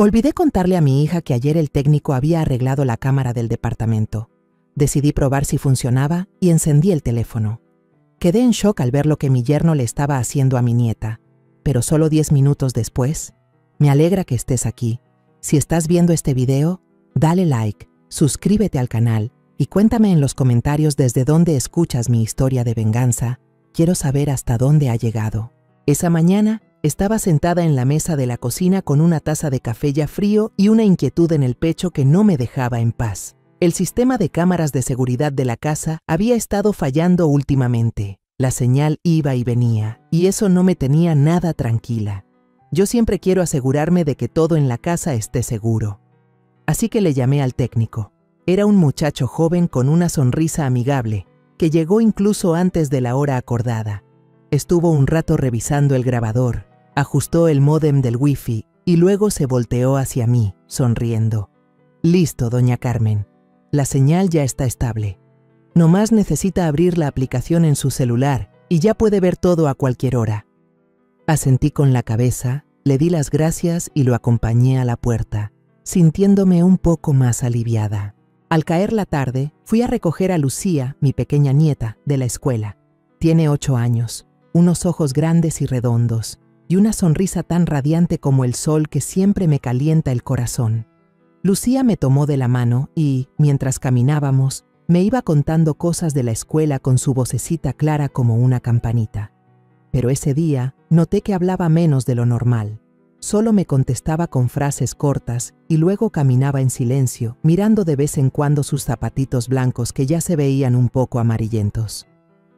Olvidé contarle a mi hija que ayer el técnico había arreglado la cámara del departamento. Decidí probar si funcionaba y encendí el teléfono. Quedé en shock al ver lo que mi yerno le estaba haciendo a mi nieta, pero solo 10 minutos después, me alegra que estés aquí. Si estás viendo este video, dale like, suscríbete al canal y cuéntame en los comentarios desde dónde escuchas mi historia de venganza. Quiero saber hasta dónde ha llegado. Esa mañana, estaba sentada en la mesa de la cocina con una taza de café ya frío y una inquietud en el pecho que no me dejaba en paz. El sistema de cámaras de seguridad de la casa había estado fallando últimamente. La señal iba y venía, y eso no me tenía nada tranquila. Yo siempre quiero asegurarme de que todo en la casa esté seguro. Así que le llamé al técnico. Era un muchacho joven con una sonrisa amigable, que llegó incluso antes de la hora acordada. Estuvo un rato revisando el grabador, ajustó el módem del wifi y luego se volteó hacia mí, sonriendo. Listo, doña Carmen. La señal ya está estable. Nomás necesita abrir la aplicación en su celular y ya puede ver todo a cualquier hora. Asentí con la cabeza, le di las gracias y lo acompañé a la puerta, sintiéndome un poco más aliviada. Al caer la tarde, fui a recoger a Lucía, mi pequeña nieta, de la escuela. Tiene 8 años, unos ojos grandes y redondos, y una sonrisa tan radiante como el sol que siempre me calienta el corazón. Lucía me tomó de la mano y, mientras caminábamos, me iba contando cosas de la escuela con su vocecita clara como una campanita. Pero ese día noté que hablaba menos de lo normal. Solo me contestaba con frases cortas y luego caminaba en silencio, mirando de vez en cuando sus zapatitos blancos que ya se veían un poco amarillentos.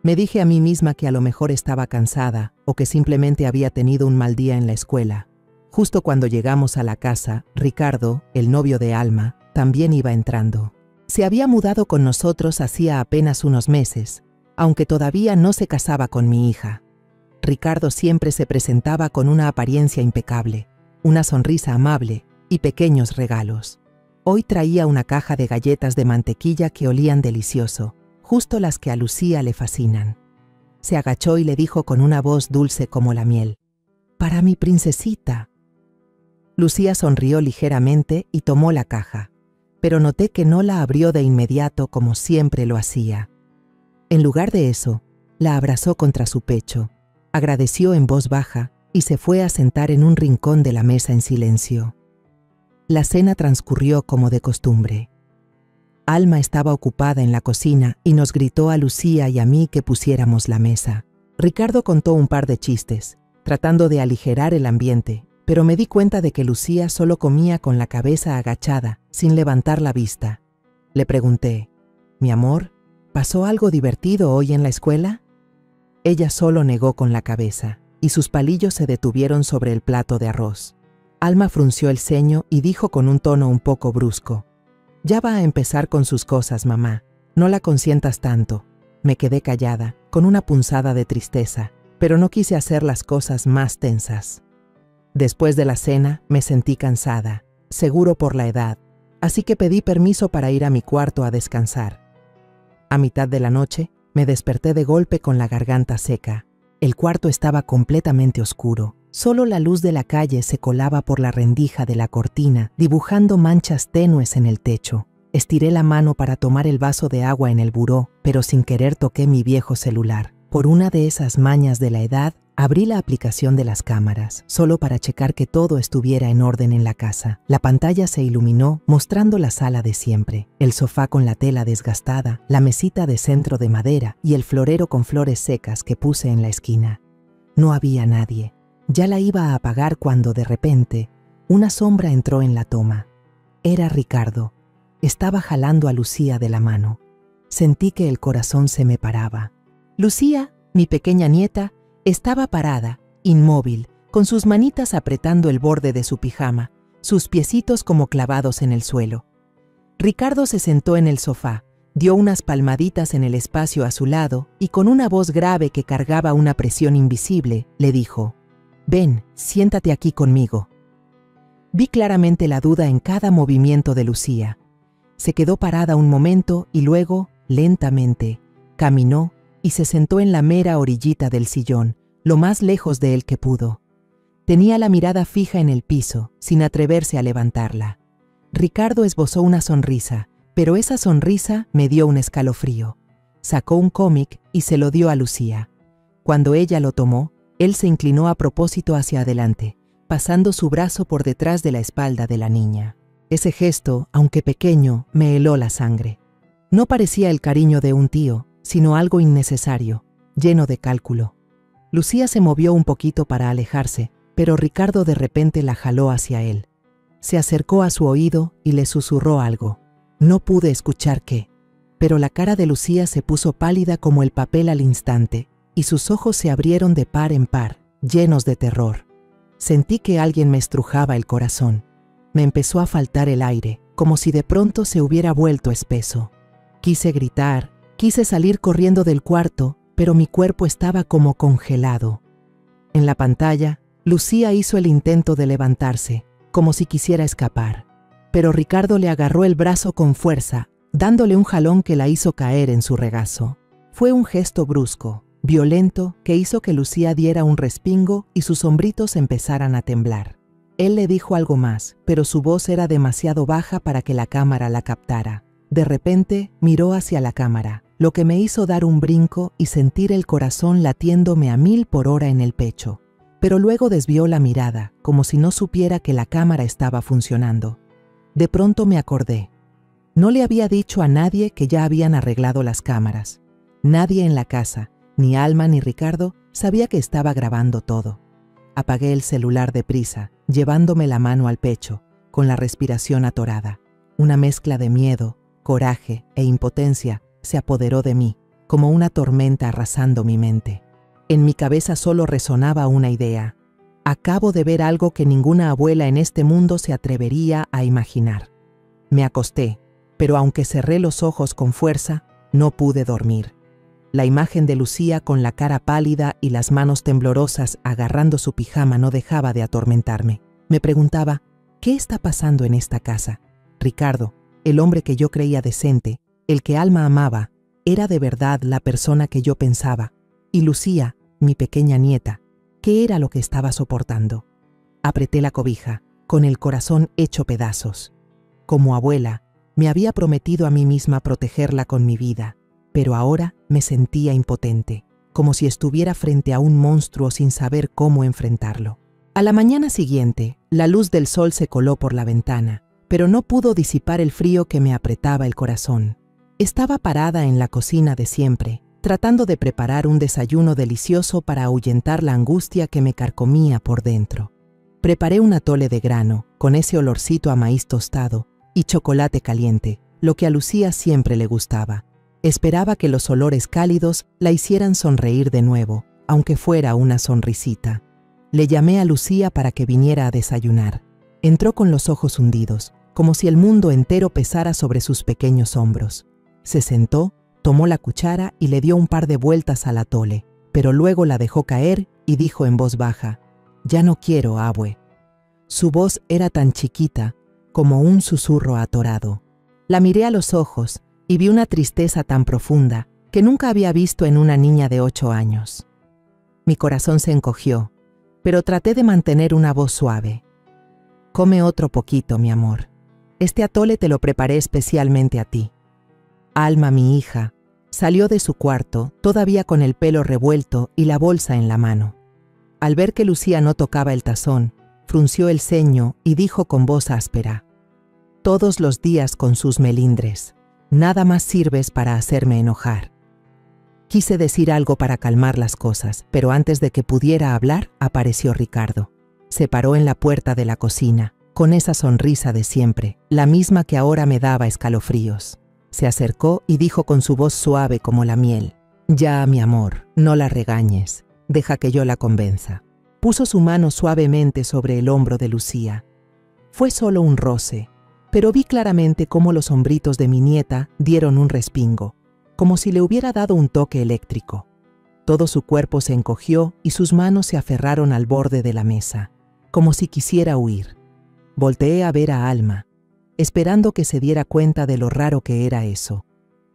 Me dije a mí misma que a lo mejor estaba cansada o que simplemente había tenido un mal día en la escuela. Justo cuando llegamos a la casa, Ricardo, el novio de Alma, también iba entrando. Se había mudado con nosotros hacía apenas unos meses, aunque todavía no se casaba con mi hija. Ricardo siempre se presentaba con una apariencia impecable, una sonrisa amable y pequeños regalos. Hoy traía una caja de galletas de mantequilla que olían delicioso, justo las que a Lucía le fascinan. Se agachó y le dijo con una voz dulce como la miel: «Para mi princesita». Lucía sonrió ligeramente y tomó la caja, pero noté que no la abrió de inmediato como siempre lo hacía. En lugar de eso, la abrazó contra su pecho, agradeció en voz baja y se fue a sentar en un rincón de la mesa en silencio. La cena transcurrió como de costumbre. Alma estaba ocupada en la cocina y nos gritó a Lucía y a mí que pusiéramos la mesa. Ricardo contó un par de chistes, tratando de aligerar el ambiente, pero me di cuenta de que Lucía solo comía con la cabeza agachada, sin levantar la vista. Le pregunté: «Mi amor, ¿pasó algo divertido hoy en la escuela?». Ella solo negó con la cabeza, y sus palillos se detuvieron sobre el plato de arroz. Alma frunció el ceño y dijo con un tono un poco brusco: «Ya va a empezar con sus cosas, mamá. No la consientas tanto». Me quedé callada, con una punzada de tristeza, pero no quise hacer las cosas más tensas. Después de la cena, me sentí cansada, seguro por la edad, así que pedí permiso para ir a mi cuarto a descansar. A mitad de la noche, me desperté de golpe con la garganta seca. El cuarto estaba completamente oscuro. Solo la luz de la calle se colaba por la rendija de la cortina, dibujando manchas tenues en el techo. Estiré la mano para tomar el vaso de agua en el buró, pero sin querer toqué mi viejo celular. Por una de esas mañas de la edad, abrí la aplicación de las cámaras, solo para checar que todo estuviera en orden en la casa. La pantalla se iluminó, mostrando la sala de siempre, el sofá con la tela desgastada, la mesita de centro de madera y el florero con flores secas que puse en la esquina. No había nadie. Ya la iba a apagar cuando, de repente, una sombra entró en la toma. Era Ricardo. Estaba jalando a Lucía de la mano. Sentí que el corazón se me paraba. Lucía, mi pequeña nieta, estaba parada, inmóvil, con sus manitas apretando el borde de su pijama, sus piecitos como clavados en el suelo. Ricardo se sentó en el sofá, dio unas palmaditas en el espacio a su lado y con una voz grave que cargaba una presión invisible, le dijo: «Ven, siéntate aquí conmigo». Vi claramente la duda en cada movimiento de Lucía. Se quedó parada un momento y luego, lentamente, caminó y se sentó en la mera orillita del sillón, lo más lejos de él que pudo. Tenía la mirada fija en el piso, sin atreverse a levantarla. Ricardo esbozó una sonrisa, pero esa sonrisa me dio un escalofrío. Sacó un cómic y se lo dio a Lucía. Cuando ella lo tomó, él se inclinó a propósito hacia adelante, pasando su brazo por detrás de la espalda de la niña. Ese gesto, aunque pequeño, me heló la sangre. No parecía el cariño de un tío, sino algo innecesario, lleno de cálculo. Lucía se movió un poquito para alejarse, pero Ricardo de repente la jaló hacia él. Se acercó a su oído y le susurró algo. No pude escuchar qué, pero la cara de Lucía se puso pálida como el papel al instante, y sus ojos se abrieron de par en par, llenos de terror. Sentí que alguien me estrujaba el corazón. Me empezó a faltar el aire, como si de pronto se hubiera vuelto espeso. Quise gritar, quise salir corriendo del cuarto, pero mi cuerpo estaba como congelado. En la pantalla, Lucía hizo el intento de levantarse, como si quisiera escapar, pero Ricardo le agarró el brazo con fuerza, dándole un jalón que la hizo caer en su regazo. Fue un gesto brusco, violento, que hizo que Lucía diera un respingo y sus hombritos empezaran a temblar. Él le dijo algo más, pero su voz era demasiado baja para que la cámara la captara. De repente, miró hacia la cámara, lo que me hizo dar un brinco y sentir el corazón latiéndome a 1000 por hora en el pecho. Pero luego desvió la mirada, como si no supiera que la cámara estaba funcionando. De pronto me acordé. No le había dicho a nadie que ya habían arreglado las cámaras. Nadie en la casa, ni Alma ni Ricardo, sabía que estaba grabando todo. Apagué el celular deprisa, llevándome la mano al pecho, con la respiración atorada. Una mezcla de miedo, coraje e impotencia se apoderó de mí, como una tormenta arrasando mi mente. En mi cabeza solo resonaba una idea. Acabo de ver algo que ninguna abuela en este mundo se atrevería a imaginar. Me acosté, pero aunque cerré los ojos con fuerza, no pude dormir. La imagen de Lucía con la cara pálida y las manos temblorosas agarrando su pijama no dejaba de atormentarme. Me preguntaba, ¿qué está pasando en esta casa? Ricardo, el hombre que yo creía decente, el que Alma amaba, era de verdad la persona que yo pensaba. Y Lucía, mi pequeña nieta, ¿qué era lo que estaba soportando? Apreté la cobija, con el corazón hecho pedazos. Como abuela, me había prometido a mí misma protegerla con mi vida, pero ahora me sentía impotente, como si estuviera frente a un monstruo sin saber cómo enfrentarlo. A la mañana siguiente, la luz del sol se coló por la ventana, pero no pudo disipar el frío que me apretaba el corazón. Estaba parada en la cocina de siempre, tratando de preparar un desayuno delicioso para ahuyentar la angustia que me carcomía por dentro. Preparé un atole de grano, con ese olorcito a maíz tostado, y chocolate caliente, lo que a Lucía siempre le gustaba. Esperaba que los olores cálidos la hicieran sonreír de nuevo, aunque fuera una sonrisita. Le llamé a Lucía para que viniera a desayunar. Entró con los ojos hundidos, como si el mundo entero pesara sobre sus pequeños hombros. Se sentó, tomó la cuchara y le dio un par de vueltas al atole, pero luego la dejó caer y dijo en voz baja, «Ya no quiero, abue». Su voz era tan chiquita como un susurro atorado. La miré a los ojos y vi una tristeza tan profunda que nunca había visto en una niña de 8 años. Mi corazón se encogió, pero traté de mantener una voz suave. «Come otro poquito, mi amor. Este atole te lo preparé especialmente a ti». Alma, mi hija, salió de su cuarto, todavía con el pelo revuelto y la bolsa en la mano. Al ver que Lucía no tocaba el tazón, frunció el ceño y dijo con voz áspera, «Todos los días con sus melindres. Nada más sirves para hacerme enojar». Quise decir algo para calmar las cosas, pero antes de que pudiera hablar, apareció Ricardo. Se paró en la puerta de la cocina, con esa sonrisa de siempre, la misma que ahora me daba escalofríos. Se acercó y dijo con su voz suave como la miel, «Ya, mi amor, no la regañes, deja que yo la convenza». Puso su mano suavemente sobre el hombro de Lucía. Fue solo un roce, pero vi claramente cómo los hombritos de mi nieta dieron un respingo, como si le hubiera dado un toque eléctrico. Todo su cuerpo se encogió y sus manos se aferraron al borde de la mesa, como si quisiera huir. Volteé a ver a Alma, esperando que se diera cuenta de lo raro que era eso.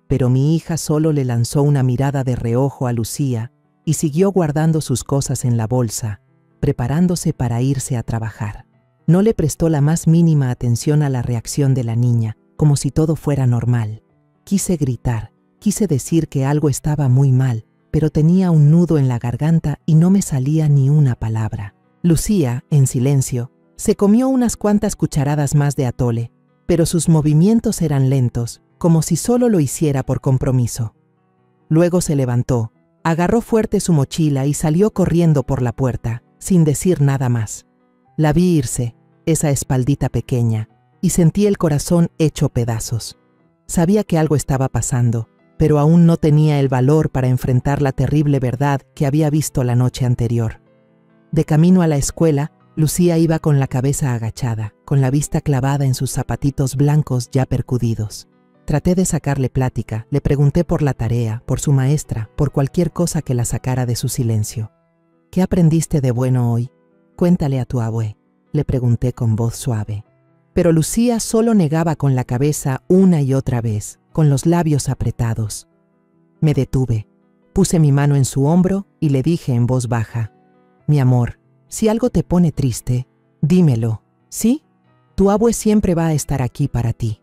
Pero mi hija solo le lanzó una mirada de reojo a Lucía y siguió guardando sus cosas en la bolsa, preparándose para irse a trabajar. No le prestó la más mínima atención a la reacción de la niña, como si todo fuera normal. Quise gritar, quise decir que algo estaba muy mal, pero tenía un nudo en la garganta y no me salía ni una palabra. Lucía, en silencio, se comió unas cuantas cucharadas más de atole, pero sus movimientos eran lentos, como si solo lo hiciera por compromiso. Luego se levantó, agarró fuerte su mochila y salió corriendo por la puerta, sin decir nada más. La vi irse, esa espaldita pequeña, y sentí el corazón hecho pedazos. Sabía que algo estaba pasando, pero aún no tenía el valor para enfrentar la terrible verdad que había visto la noche anterior. De camino a la escuela, Lucía iba con la cabeza agachada, con la vista clavada en sus zapatitos blancos ya percudidos. Traté de sacarle plática, le pregunté por la tarea, por su maestra, por cualquier cosa que la sacara de su silencio. ¿Qué aprendiste de bueno hoy? Cuéntale a tu abue, le pregunté con voz suave. Pero Lucía solo negaba con la cabeza una y otra vez, con los labios apretados. Me detuve, puse mi mano en su hombro y le dije en voz baja: mi amor, si algo te pone triste, dímelo, ¿sí? Tu abue siempre va a estar aquí para ti.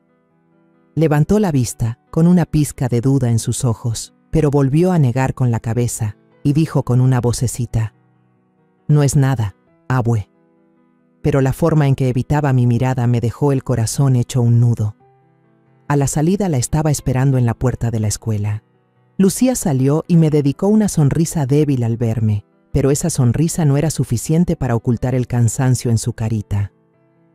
Levantó la vista, con una pizca de duda en sus ojos, pero volvió a negar con la cabeza y dijo con una vocecita: no es nada, abue. Pero la forma en que evitaba mi mirada me dejó el corazón hecho un nudo. A la salida la estaba esperando en la puerta de la escuela. Lucía salió y me dedicó una sonrisa débil al verme, pero esa sonrisa no era suficiente para ocultar el cansancio en su carita.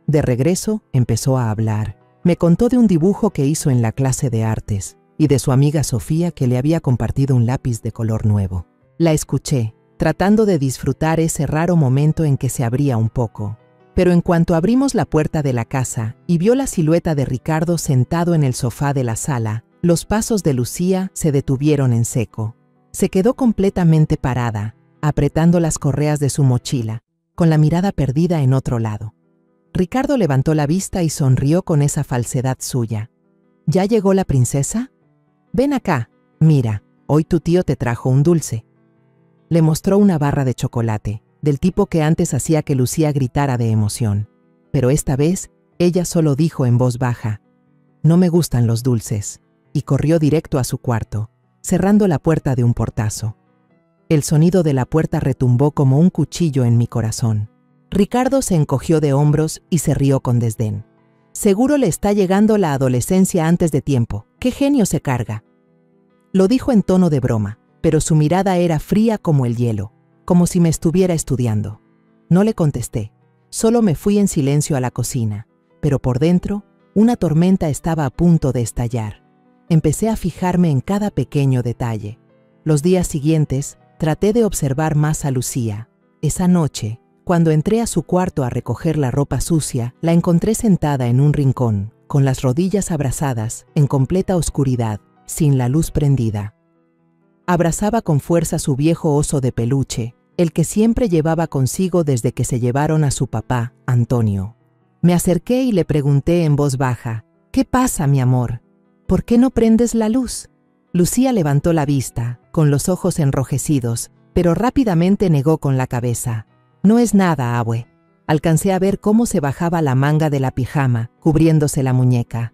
De regreso, empezó a hablar. Me contó de un dibujo que hizo en la clase de artes y de su amiga Sofía, que le había compartido un lápiz de color nuevo. La escuché, tratando de disfrutar ese raro momento en que se abría un poco. Pero en cuanto abrimos la puerta de la casa y vio la silueta de Ricardo sentado en el sofá de la sala, los pasos de Lucía se detuvieron en seco. Se quedó completamente parada, apretando las correas de su mochila, con la mirada perdida en otro lado. Ricardo levantó la vista y sonrió con esa falsedad suya. ¿Ya llegó la princesa? Ven acá, mira, hoy tu tío te trajo un dulce. Le mostró una barra de chocolate, del tipo que antes hacía que Lucía gritara de emoción. Pero esta vez, ella solo dijo en voz baja: no me gustan los dulces, y corrió directo a su cuarto, cerrando la puerta de un portazo. El sonido de la puerta retumbó como un cuchillo en mi corazón. Ricardo se encogió de hombros y se rió con desdén. Seguro le está llegando la adolescencia antes de tiempo. ¡Qué genio se carga! Lo dijo en tono de broma, pero su mirada era fría como el hielo, como si me estuviera estudiando. No le contesté, solo me fui en silencio a la cocina, pero por dentro, una tormenta estaba a punto de estallar. Empecé a fijarme en cada pequeño detalle. Los días siguientes, traté de observar más a Lucía. Esa noche, cuando entré a su cuarto a recoger la ropa sucia, la encontré sentada en un rincón, con las rodillas abrazadas, en completa oscuridad, sin la luz prendida. Abrazaba con fuerza su viejo oso de peluche, el que siempre llevaba consigo desde que se llevaron a su papá, Antonio. Me acerqué y le pregunté en voz baja: ¿qué pasa, mi amor? ¿Por qué no prendes la luz? Lucía levantó la vista, con los ojos enrojecidos, pero rápidamente negó con la cabeza. No es nada, abue. Alcancé a ver cómo se bajaba la manga de la pijama, cubriéndose la muñeca.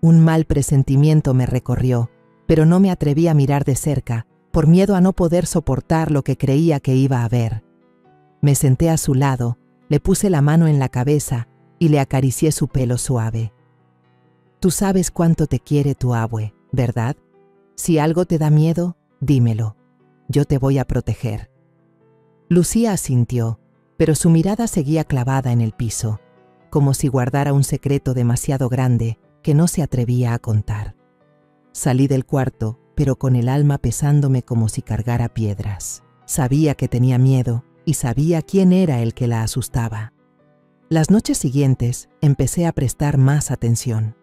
Un mal presentimiento me recorrió, pero no me atreví a mirar de cerca, por miedo a no poder soportar lo que creía que iba a ver. Me senté a su lado, le puse la mano en la cabeza y le acaricié su pelo suave. Tú sabes cuánto te quiere tu abue, ¿verdad? Si algo te da miedo, dímelo. Yo te voy a proteger. Lucía asintió, pero su mirada seguía clavada en el piso, como si guardara un secreto demasiado grande que no se atrevía a contar. Salí del cuarto, pero con el alma pesándome como si cargara piedras. Sabía que tenía miedo y sabía quién era el que la asustaba. Las noches siguientes empecé a prestar más atención.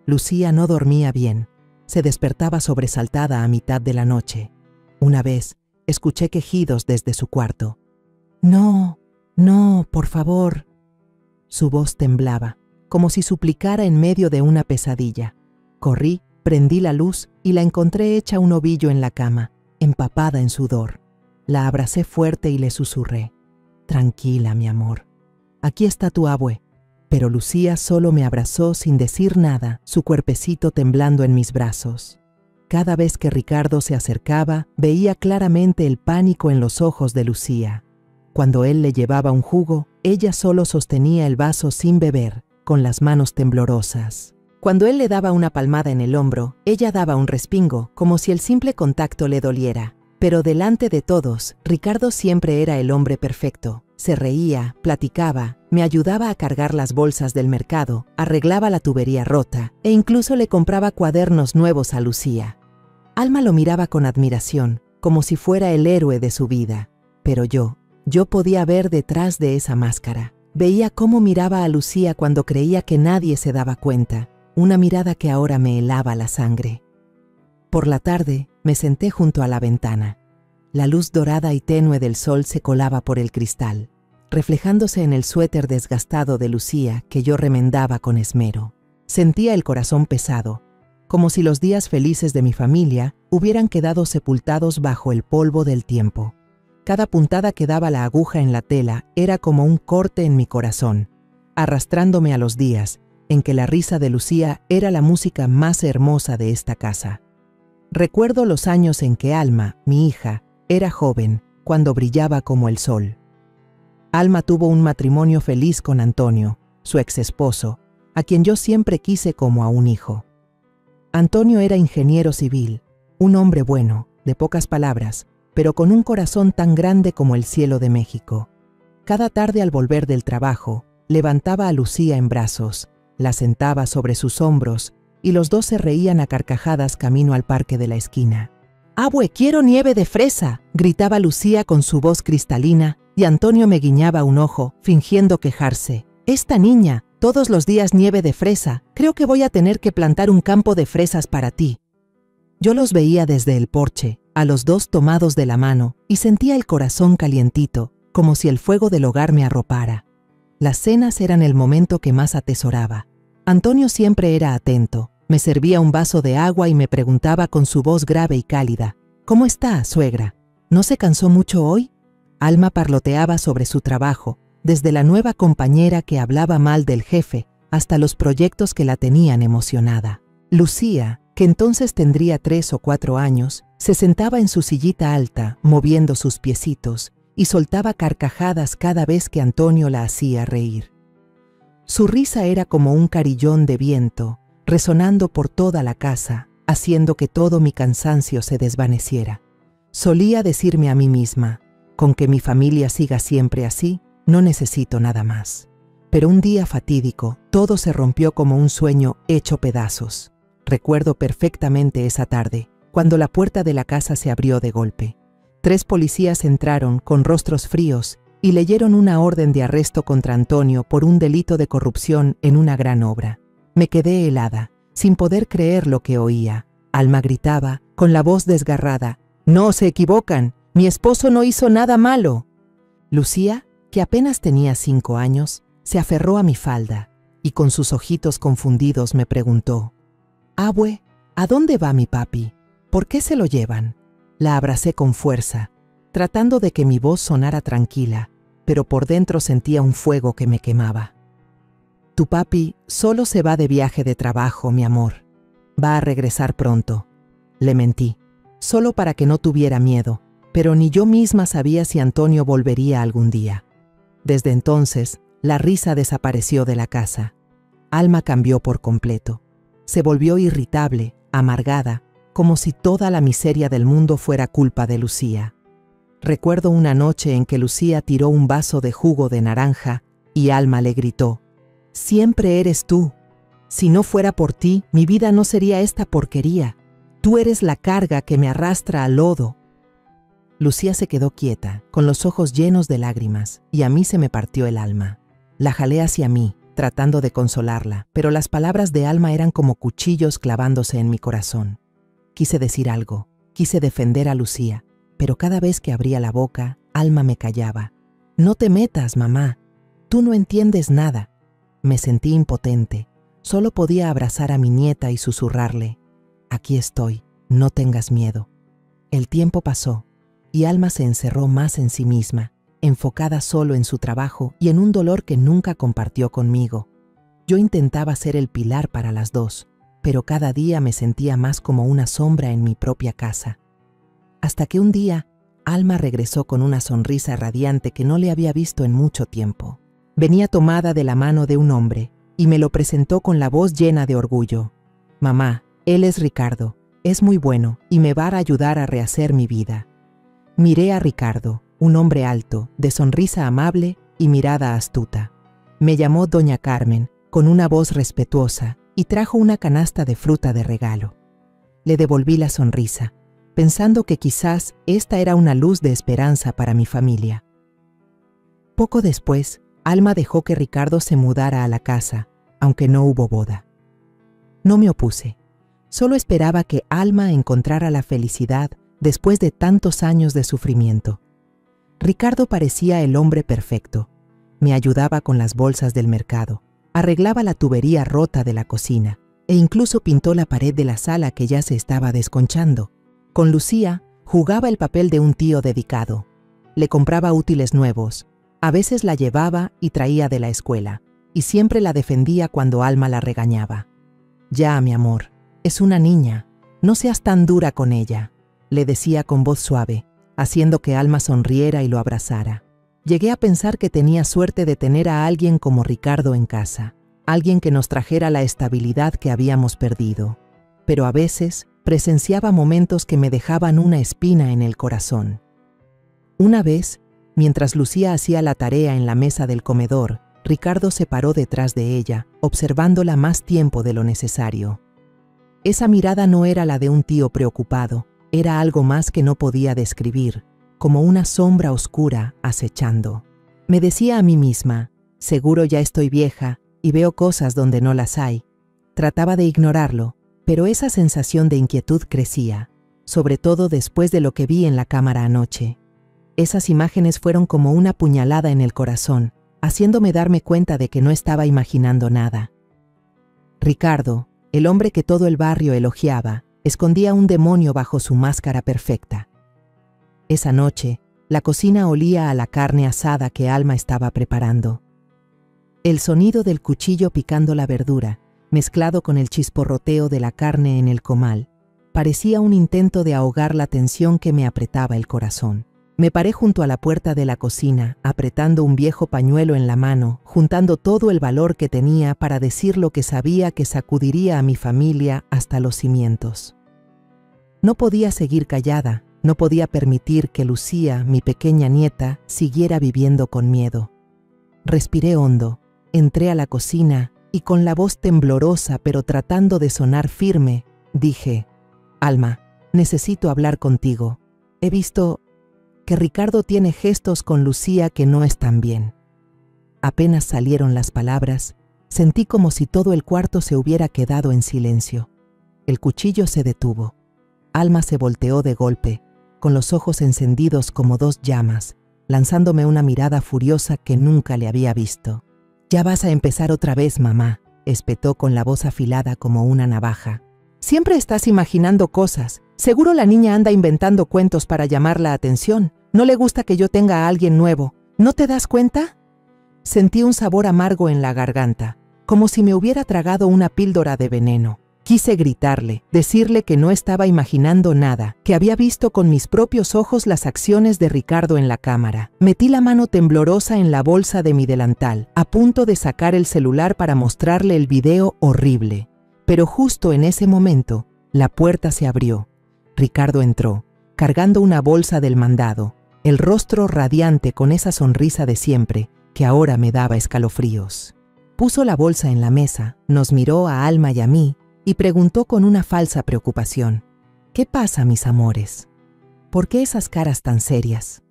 Lucía no dormía bien, se despertaba sobresaltada a mitad de la noche. Una vez, escuché quejidos desde su cuarto. No, no, por favor. Su voz temblaba, como si suplicara en medio de una pesadilla. Corrí, prendí la luz y la encontré hecha un ovillo en la cama, empapada en sudor. La abracé fuerte y le susurré: Tranquila, mi amor. Aquí está tu abue. Pero Lucía solo me abrazó sin decir nada, su cuerpecito temblando en mis brazos. Cada vez que Ricardo se acercaba, veía claramente el pánico en los ojos de Lucía. Cuando él le llevaba un jugo, ella solo sostenía el vaso sin beber, con las manos temblorosas. Cuando él le daba una palmada en el hombro, ella daba un respingo, como si el simple contacto le doliera. Pero delante de todos, Ricardo siempre era el hombre perfecto. Se reía, platicaba, me ayudaba a cargar las bolsas del mercado, arreglaba la tubería rota e incluso le compraba cuadernos nuevos a Lucía. Alma lo miraba con admiración, como si fuera el héroe de su vida. Pero yo podía ver detrás de esa máscara. Veía cómo miraba a Lucía cuando creía que nadie se daba cuenta, una mirada que ahora me helaba la sangre. Por la tarde, me senté junto a la ventana. La luz dorada y tenue del sol se colaba por el cristal, reflejándose en el suéter desgastado de Lucía que yo remendaba con esmero. Sentía el corazón pesado, como si los días felices de mi familia hubieran quedado sepultados bajo el polvo del tiempo. Cada puntada que daba la aguja en la tela era como un corte en mi corazón, arrastrándome a los días en que la risa de Lucía era la música más hermosa de esta casa. Recuerdo los años en que Alma, mi hija, era joven, cuando brillaba como el sol. Alma tuvo un matrimonio feliz con Antonio, su ex esposo, a quien yo siempre quise como a un hijo. Antonio era ingeniero civil, un hombre bueno, de pocas palabras, pero con un corazón tan grande como el cielo de México. Cada tarde al volver del trabajo, levantaba a Lucía en brazos, la sentaba sobre sus hombros y los dos se reían a carcajadas camino al parque de la esquina. «¡Abue, quiero nieve de fresa!», gritaba Lucía con su voz cristalina y Antonio me guiñaba un ojo, fingiendo quejarse. «Esta niña, todos los días nieve de fresa, creo que voy a tener que plantar un campo de fresas para ti». Yo los veía desde el porche, a los dos tomados de la mano, y sentía el corazón calientito, como si el fuego del hogar me arropara. Las cenas eran el momento que más atesoraba. Antonio siempre era atento, me servía un vaso de agua y me preguntaba con su voz grave y cálida: «¿Cómo está, suegra? ¿No se cansó mucho hoy?». Alma parloteaba sobre su trabajo, desde la nueva compañera que hablaba mal del jefe hasta los proyectos que la tenían emocionada. Lucía, que entonces tendría 3 o 4 años, se sentaba en su sillita alta, moviendo sus piecitos, y soltaba carcajadas cada vez que Antonio la hacía reír. Su risa era como un carillón de viento, resonando por toda la casa, haciendo que todo mi cansancio se desvaneciera. Solía decirme a mí misma: «Con que mi familia siga siempre así, no necesito nada más». Pero un día fatídico, todo se rompió como un sueño hecho pedazos. Recuerdo perfectamente esa tarde, cuando la puerta de la casa se abrió de golpe. 3 policías entraron con rostros fríos y leyeron una orden de arresto contra Antonio por un delito de corrupción en una gran obra. Me quedé helada, sin poder creer lo que oía. Alma gritaba, con la voz desgarrada: «¡No, se equivocan! ¡Mi esposo no hizo nada malo!». Lucía, que apenas tenía 5 años, se aferró a mi falda y con sus ojitos confundidos me preguntó: «Abue, ¿a dónde va mi papi? ¿Por qué se lo llevan?». La abracé con fuerza, tratando de que mi voz sonara tranquila, pero por dentro sentía un fuego que me quemaba. «Tu papi solo se va de viaje de trabajo, mi amor. Va a regresar pronto». Le mentí, solo para que no tuviera miedo, pero ni yo misma sabía si Antonio volvería algún día. Desde entonces, la risa desapareció de la casa. Alma cambió por completo. Se volvió irritable, amargada, como si toda la miseria del mundo fuera culpa de Lucía. Recuerdo una noche en que Lucía tiró un vaso de jugo de naranja y Alma le gritó: «Siempre eres tú. Si no fuera por ti, mi vida no sería esta porquería. Tú eres la carga que me arrastra al lodo». Lucía se quedó quieta, con los ojos llenos de lágrimas, y a mí se me partió el alma. La jalé hacia mí, tratando de consolarla, pero las palabras de Alma eran como cuchillos clavándose en mi corazón. Quise decir algo, quise defender a Lucía, pero cada vez que abría la boca, Alma me callaba. «No te metas, mamá. Tú no entiendes nada». Me sentí impotente. Solo podía abrazar a mi nieta y susurrarle: «Aquí estoy, no tengas miedo». El tiempo pasó, y Alma se encerró más en sí misma, enfocada solo en su trabajo y en un dolor que nunca compartió conmigo. Yo intentaba ser el pilar para las dos, pero cada día me sentía más como una sombra en mi propia casa. Hasta que un día, Alma regresó con una sonrisa radiante que no le había visto en mucho tiempo. Venía tomada de la mano de un hombre y me lo presentó con la voz llena de orgullo. «Mamá, él es Ricardo, es muy bueno y me va a ayudar a rehacer mi vida». Miré a Ricardo, un hombre alto, de sonrisa amable y mirada astuta. Me llamó Doña Carmen, con una voz respetuosa, y trajo una canasta de fruta de regalo. Le devolví la sonrisa, pensando que quizás esta era una luz de esperanza para mi familia. Poco después, Alma dejó que Ricardo se mudara a la casa, aunque no hubo boda. No me opuse. Solo esperaba que Alma encontrara la felicidad después de tantos años de sufrimiento. Ricardo parecía el hombre perfecto. Me ayudaba con las bolsas del mercado, arreglaba la tubería rota de la cocina e incluso pintó la pared de la sala que ya se estaba desconchando. Con Lucía jugaba el papel de un tío dedicado. Le compraba útiles nuevos, a veces la llevaba y traía de la escuela, y siempre la defendía cuando Alma la regañaba. «Ya, mi amor, es una niña, no seas tan dura con ella», le decía con voz suave, haciendo que Alma sonriera y lo abrazara. Llegué a pensar que tenía suerte de tener a alguien como Ricardo en casa, alguien que nos trajera la estabilidad que habíamos perdido. Pero a veces presenciaba momentos que me dejaban una espina en el corazón. Una vez, mientras Lucía hacía la tarea en la mesa del comedor, Ricardo se paró detrás de ella, observándola más tiempo de lo necesario. Esa mirada no era la de un tío preocupado, era algo más que no podía describir, como una sombra oscura acechando. Me decía a mí misma, seguro ya estoy vieja y veo cosas donde no las hay. Trataba de ignorarlo, pero esa sensación de inquietud crecía, sobre todo después de lo que vi en la cámara anoche. Esas imágenes fueron como una puñalada en el corazón, haciéndome darme cuenta de que no estaba imaginando nada. Ricardo, el hombre que todo el barrio elogiaba, escondía un demonio bajo su máscara perfecta. Esa noche, la cocina olía a la carne asada que Alma estaba preparando. El sonido del cuchillo picando la verdura, mezclado con el chisporroteo de la carne en el comal, parecía un intento de ahogar la tensión que me apretaba el corazón. Me paré junto a la puerta de la cocina, apretando un viejo pañuelo en la mano, juntando todo el valor que tenía para decir lo que sabía que sacudiría a mi familia hasta los cimientos. No podía seguir callada, no podía permitir que Lucía, mi pequeña nieta, siguiera viviendo con miedo. Respiré hondo, entré a la cocina y con la voz temblorosa pero tratando de sonar firme, dije: «Alma, necesito hablar contigo. He visto que Ricardo tiene gestos con Lucía que no están bien». Apenas salieron las palabras, sentí como si todo el cuarto se hubiera quedado en silencio. El cuchillo se detuvo. Alma se volteó de golpe, con los ojos encendidos como dos llamas, lanzándome una mirada furiosa que nunca le había visto. «Ya vas a empezar otra vez, mamá», espetó con la voz afilada como una navaja. «Siempre estás imaginando cosas. Seguro la niña anda inventando cuentos para llamar la atención. No le gusta que yo tenga a alguien nuevo. ¿No te das cuenta?». Sentí un sabor amargo en la garganta, como si me hubiera tragado una píldora de veneno. Quise gritarle, decirle que no estaba imaginando nada, que había visto con mis propios ojos las acciones de Ricardo en la cámara. Metí la mano temblorosa en la bolsa de mi delantal, a punto de sacar el celular para mostrarle el video horrible. Pero justo en ese momento, la puerta se abrió. Ricardo entró, cargando una bolsa del mandado, el rostro radiante con esa sonrisa de siempre, que ahora me daba escalofríos. Puso la bolsa en la mesa, nos miró a Alma y a mí, y preguntó con una falsa preocupación: «¿Qué pasa, mis amores? ¿Por qué esas caras tan serias?».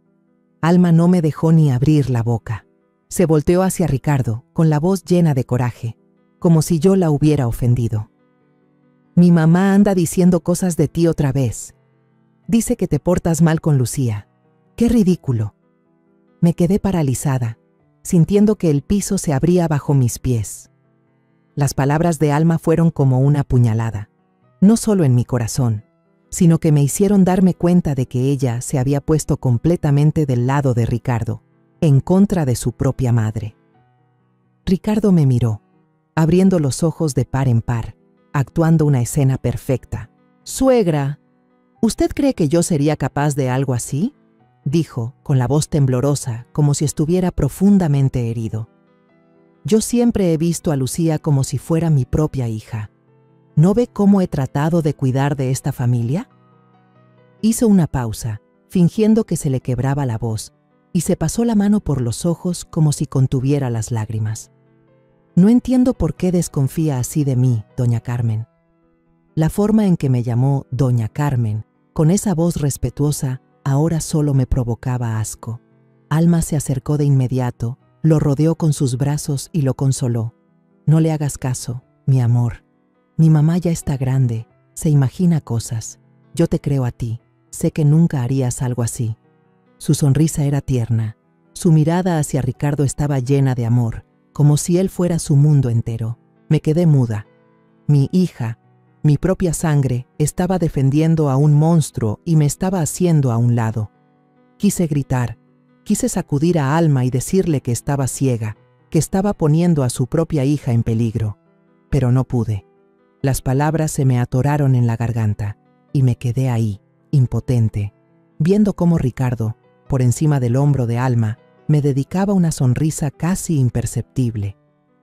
Alma no me dejó ni abrir la boca. Se volteó hacia Ricardo, con la voz llena de coraje, como si yo la hubiera ofendido. «Mi mamá anda diciendo cosas de ti otra vez. Dice que te portas mal con Lucía. ¡Qué ridículo!». Me quedé paralizada, sintiendo que el piso se abría bajo mis pies. Las palabras de Alma fueron como una puñalada, no solo en mi corazón, sino que me hicieron darme cuenta de que ella se había puesto completamente del lado de Ricardo, en contra de su propia madre. Ricardo me miró, abriendo los ojos de par en par, actuando una escena perfecta. «Suegra, ¿usted cree que yo sería capaz de algo así?», dijo, con la voz temblorosa, como si estuviera profundamente herido. «Yo siempre he visto a Lucía como si fuera mi propia hija. ¿No ve cómo he tratado de cuidar de esta familia?». Hizo una pausa, fingiendo que se le quebraba la voz, y se pasó la mano por los ojos como si contuviera las lágrimas. «No entiendo por qué desconfía así de mí, doña Carmen». La forma en que me llamó doña Carmen, con esa voz respetuosa, ahora solo me provocaba asco. Alma se acercó de inmediato, lo rodeó con sus brazos y lo consoló. «No le hagas caso, mi amor. Mi mamá ya está grande, se imagina cosas. Yo te creo a ti, sé que nunca harías algo así». Su sonrisa era tierna, su mirada hacia Ricardo estaba llena de amor, como si él fuera su mundo entero. Me quedé muda. Mi hija, mi propia sangre, estaba defendiendo a un monstruo y me estaba haciendo a un lado. Quise gritar, quise sacudir a Alma y decirle que estaba ciega, que estaba poniendo a su propia hija en peligro, pero no pude. Las palabras se me atoraron en la garganta y me quedé ahí, impotente, viendo cómo Ricardo, por encima del hombro de Alma, me dedicaba una sonrisa casi imperceptible.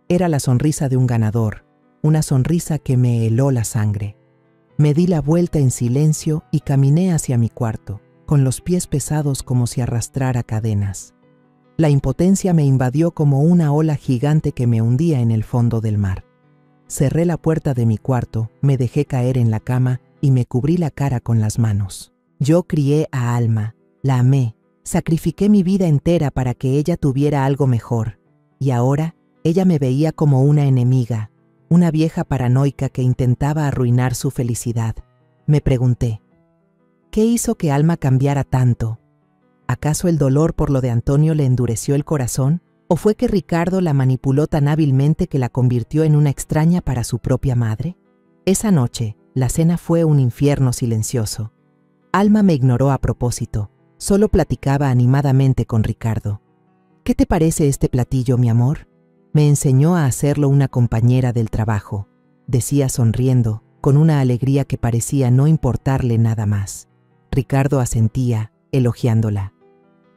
Era la sonrisa de un ganador, una sonrisa que me heló la sangre. Me di la vuelta en silencio y caminé hacia mi cuarto, con los pies pesados como si arrastrara cadenas. La impotencia me invadió como una ola gigante que me hundía en el fondo del mar. Cerré la puerta de mi cuarto, me dejé caer en la cama y me cubrí la cara con las manos. Yo crié a Alma, la amé, sacrifiqué mi vida entera para que ella tuviera algo mejor, y ahora ella me veía como una enemiga, una vieja paranoica que intentaba arruinar su felicidad. Me pregunté, ¿qué hizo que Alma cambiara tanto? ¿Acaso el dolor por lo de Antonio le endureció el corazón? ¿O fue que Ricardo la manipuló tan hábilmente que la convirtió en una extraña para su propia madre? Esa noche, la cena fue un infierno silencioso. Alma me ignoró a propósito. Solo platicaba animadamente con Ricardo. «¿Qué te parece este platillo, mi amor?». Me enseñó a hacerlo una compañera del trabajo, decía sonriendo, con una alegría que parecía no importarle nada más. Ricardo asentía, elogiándola.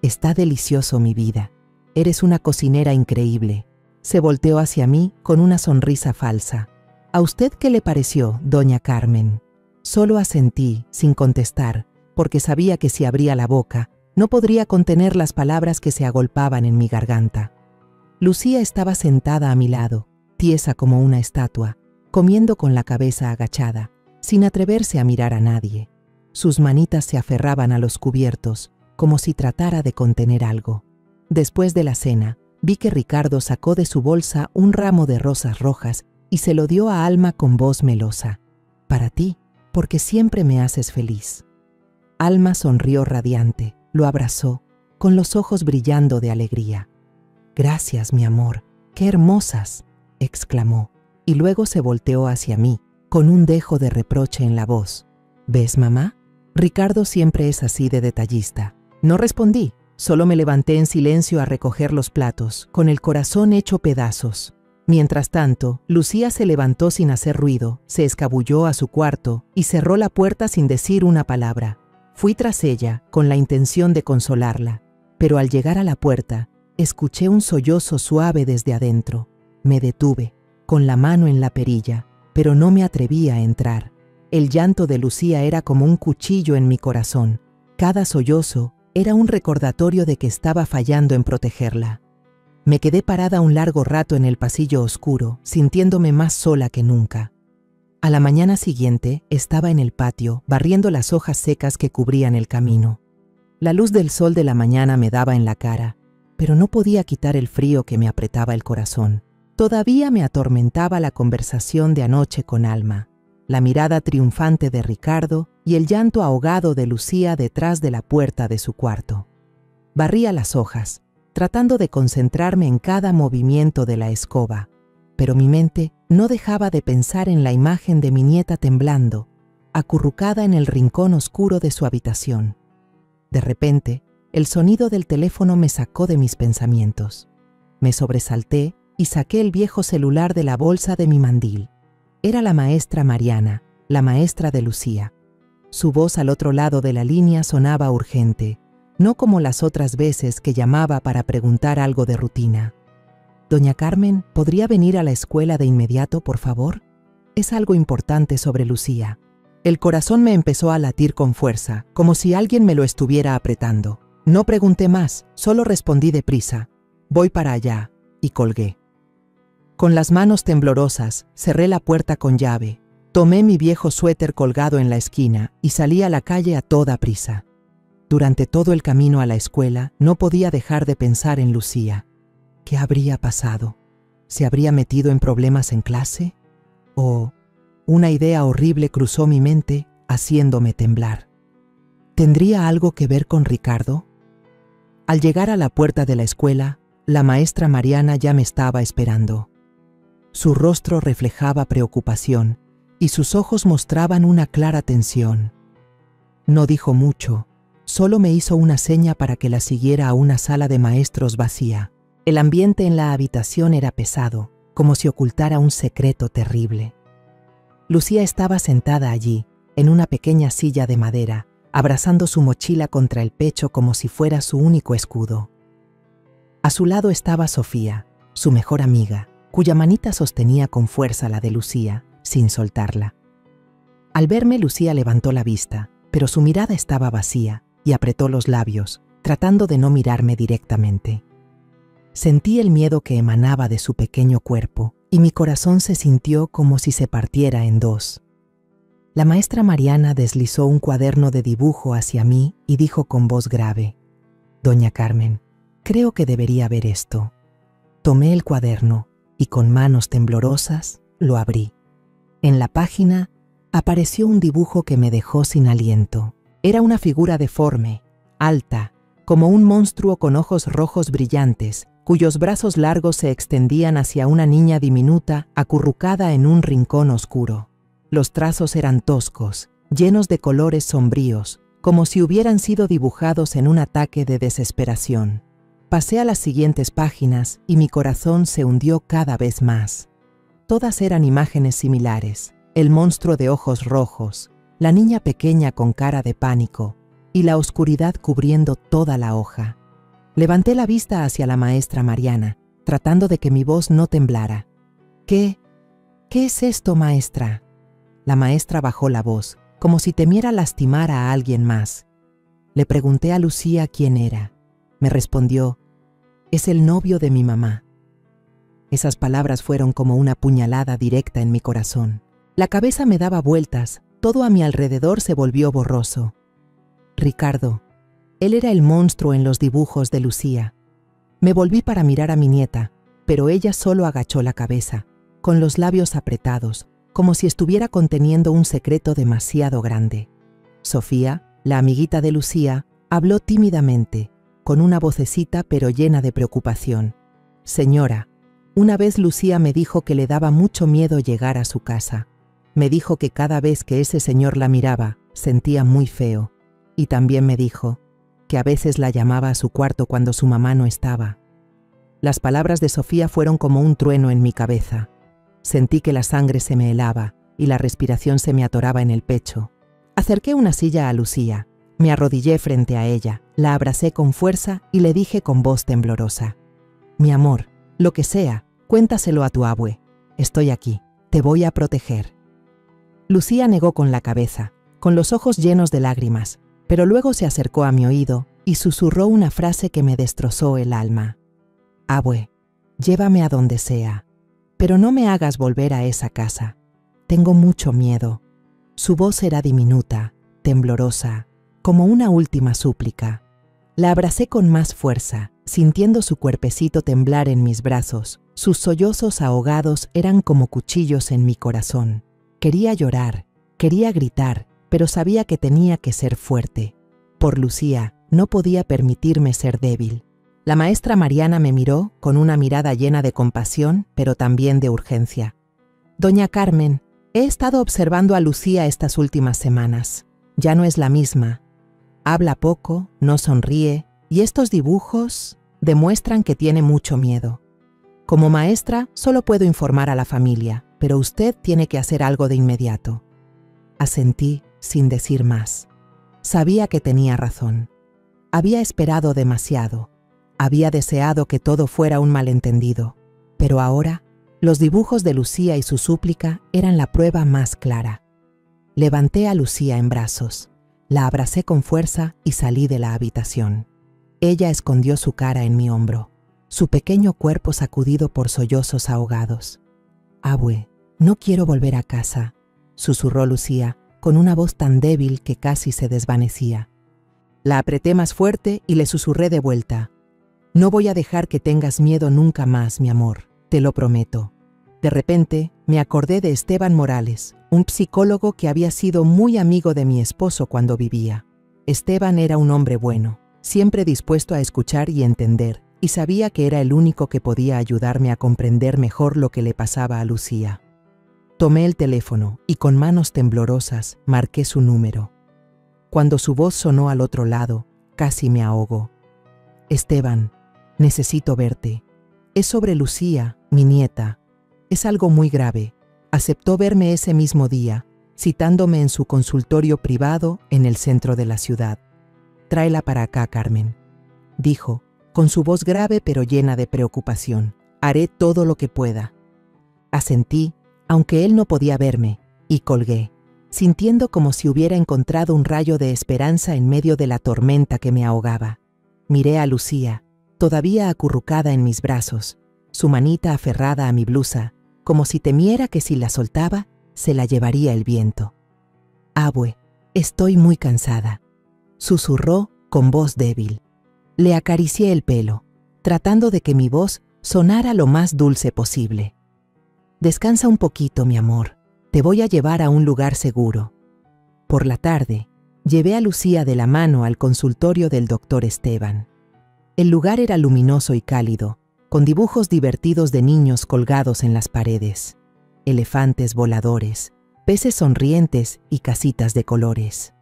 «Está delicioso, mi vida. Eres una cocinera increíble». Se volteó hacia mí con una sonrisa falsa. «¿A usted qué le pareció, doña Carmen?». Solo asentí, sin contestar, porque sabía que si abría la boca, no podría contener las palabras que se agolpaban en mi garganta. Lucía estaba sentada a mi lado, tiesa como una estatua, comiendo con la cabeza agachada, sin atreverse a mirar a nadie. Sus manitas se aferraban a los cubiertos, como si tratara de contener algo. Después de la cena, vi que Ricardo sacó de su bolsa un ramo de rosas rojas y se lo dio a Alma con voz melosa. «Para ti, porque siempre me haces feliz». Alma sonrió radiante, lo abrazó, con los ojos brillando de alegría. «Gracias, mi amor, qué hermosas», exclamó, y luego se volteó hacia mí, con un dejo de reproche en la voz. «¿Ves, mamá? Ricardo siempre es así de detallista». No respondí, solo me levanté en silencio a recoger los platos, con el corazón hecho pedazos. Mientras tanto, Lucía se levantó sin hacer ruido, se escabulló a su cuarto y cerró la puerta sin decir una palabra. Fui tras ella, con la intención de consolarla, pero al llegar a la puerta, escuché un sollozo suave desde adentro. Me detuve, con la mano en la perilla, pero no me atreví a entrar. El llanto de Lucía era como un cuchillo en mi corazón. Cada sollozo era un recordatorio de que estaba fallando en protegerla. Me quedé parada un largo rato en el pasillo oscuro, sintiéndome más sola que nunca. A la mañana siguiente estaba en el patio, barriendo las hojas secas que cubrían el camino. La luz del sol de la mañana me daba en la cara, pero no podía quitar el frío que me apretaba el corazón. Todavía me atormentaba la conversación de anoche con Alma, la mirada triunfante de Ricardo y el llanto ahogado de Lucía detrás de la puerta de su cuarto. Barría las hojas, tratando de concentrarme en cada movimiento de la escoba, pero mi mente no dejaba de pensar en la imagen de mi nieta temblando, acurrucada en el rincón oscuro de su habitación. De repente, El sonido del teléfono me sacó de mis pensamientos. Me sobresalté y saqué el viejo celular de la bolsa de mi mandil. Era la maestra Mariana, la maestra de Lucía. Su voz al otro lado de la línea sonaba urgente, no como las otras veces que llamaba para preguntar algo de rutina. «Doña Carmen, ¿podría venir a la escuela de inmediato, por favor? Es algo importante sobre Lucía». El corazón me empezó a latir con fuerza, como si alguien me lo estuviera apretando. No pregunté más, solo respondí deprisa: «Voy para allá», y colgué. Con las manos temblorosas, cerré la puerta con llave, tomé mi viejo suéter colgado en la esquina y salí a la calle a toda prisa. Durante todo el camino a la escuela no podía dejar de pensar en Lucía. ¿Qué habría pasado? ¿Se habría metido en problemas en clase? ¿O una idea horrible cruzó mi mente, haciéndome temblar? ¿Tendría algo que ver con Ricardo? Al llegar a la puerta de la escuela, la maestra Mariana ya me estaba esperando. Su rostro reflejaba preocupación y sus ojos mostraban una clara tensión. No dijo mucho, solo me hizo una seña para que la siguiera a una sala de maestros vacía. El ambiente en la habitación era pesado, como si ocultara un secreto terrible. Lucía estaba sentada allí, en una pequeña silla de madera, abrazando su mochila contra el pecho como si fuera su único escudo. A su lado estaba Sofía, su mejor amiga, cuya manita sostenía con fuerza la de Lucía, sin soltarla. Al verme, Lucía levantó la vista, pero su mirada estaba vacía y apretó los labios, tratando de no mirarme directamente. Sentí el miedo que emanaba de su pequeño cuerpo y mi corazón se sintió como si se partiera en dos. La maestra Mariana deslizó un cuaderno de dibujo hacia mí y dijo con voz grave: «Doña Carmen, creo que debería ver esto». Tomé el cuaderno y con manos temblorosas lo abrí. En la página apareció un dibujo que me dejó sin aliento. Era una figura deforme, alta, como un monstruo con ojos rojos brillantes, cuyos brazos largos se extendían hacia una niña diminuta acurrucada en un rincón oscuro. Los trazos eran toscos, llenos de colores sombríos, como si hubieran sido dibujados en un ataque de desesperación. Pasé a las siguientes páginas y mi corazón se hundió cada vez más. Todas eran imágenes similares: el monstruo de ojos rojos, la niña pequeña con cara de pánico y la oscuridad cubriendo toda la hoja. Levanté la vista hacia la maestra Mariana, tratando de que mi voz no temblara. ¿Qué es esto, maestra?» La maestra bajó la voz, como si temiera lastimar a alguien más. Le pregunté a Lucía quién era. Me respondió: «Es el novio de mi mamá». Esas palabras fueron como una puñalada directa en mi corazón. La cabeza me daba vueltas, todo a mi alrededor se volvió borroso. Ricardo. Él era el monstruo en los dibujos de Lucía. Me volví para mirar a mi nieta, pero ella solo agachó la cabeza, con los labios apretados, como si estuviera conteniendo un secreto demasiado grande. Sofía, la amiguita de Lucía, habló tímidamente, con una vocecita pero llena de preocupación. «Señora, una vez Lucía me dijo que le daba mucho miedo llegar a su casa. Me dijo que cada vez que ese señor la miraba, sentía muy feo. Y también me dijo que a veces la llamaba a su cuarto cuando su mamá no estaba». Las palabras de Sofía fueron como un trueno en mi cabeza. Sentí que la sangre se me helaba y la respiración se me atoraba en el pecho. Acerqué una silla a Lucía, me arrodillé frente a ella, la abracé con fuerza y le dije con voz temblorosa: «Mi amor, lo que sea, cuéntaselo a tu abue. Estoy aquí, te voy a proteger». Lucía negó con la cabeza, con los ojos llenos de lágrimas, pero luego se acercó a mi oído y susurró una frase que me destrozó el alma: «Abue, llévame a donde sea, pero no me hagas volver a esa casa. Tengo mucho miedo». Su voz era diminuta, temblorosa, como una última súplica. La abracé con más fuerza, sintiendo su cuerpecito temblar en mis brazos. Sus sollozos ahogados eran como cuchillos en mi corazón. Quería llorar, quería gritar, pero sabía que tenía que ser fuerte. Por Lucía, no podía permitirme ser débil. La maestra Mariana me miró con una mirada llena de compasión, pero también de urgencia. «Doña Carmen, he estado observando a Lucía estas últimas semanas. Ya no es la misma. Habla poco, no sonríe, Y estos dibujos demuestran que tiene mucho miedo. Como maestra, solo puedo informar a la familia, pero usted tiene que hacer algo de inmediato. Asentí sin decir más. Sabía que tenía razón. Había esperado demasiado. Había deseado que todo fuera un malentendido. Pero ahora, los dibujos de Lucía y su súplica eran la prueba más clara. Levanté a Lucía en brazos. La abracé con fuerza y salí de la habitación. Ella escondió su cara en mi hombro, su pequeño cuerpo sacudido por sollozos ahogados. «Abue, no quiero volver a casa», susurró Lucía, con una voz tan débil que casi se desvanecía. La apreté más fuerte y le susurré de vuelta. «No voy a dejar que tengas miedo nunca más, mi amor, te lo prometo». De repente, me acordé de Esteban Morales, un psicólogo que había sido muy amigo de mi esposo cuando vivía. Esteban era un hombre bueno, siempre dispuesto a escuchar y entender, y sabía que era el único que podía ayudarme a comprender mejor lo que le pasaba a Lucía. Tomé el teléfono y con manos temblorosas marqué su número. Cuando su voz sonó al otro lado, casi me ahogó. «Esteban, necesito verte. Es sobre Lucía, mi nieta. Es algo muy grave. Aceptó verme ese mismo día, citándome en su consultorio privado en el centro de la ciudad. Tráela para acá, Carmen», dijo, con su voz grave pero llena de preocupación. «Haré todo lo que pueda». Asentí, aunque él no podía verme, y colgué, sintiendo como si hubiera encontrado un rayo de esperanza en medio de la tormenta que me ahogaba. Miré a Lucía, todavía acurrucada en mis brazos, su manita aferrada a mi blusa, como si temiera que si la soltaba, se la llevaría el viento. «Abue, estoy muy cansada», susurró con voz débil. Le acaricié el pelo, tratando de que mi voz sonara lo más dulce posible. «Descansa un poquito, mi amor. Te voy a llevar a un lugar seguro». Por la tarde, llevé a Lucía de la mano al consultorio del doctor Esteban. El lugar era luminoso y cálido, con dibujos divertidos de niños colgados en las paredes, elefantes voladores, peces sonrientes y casitas de colores.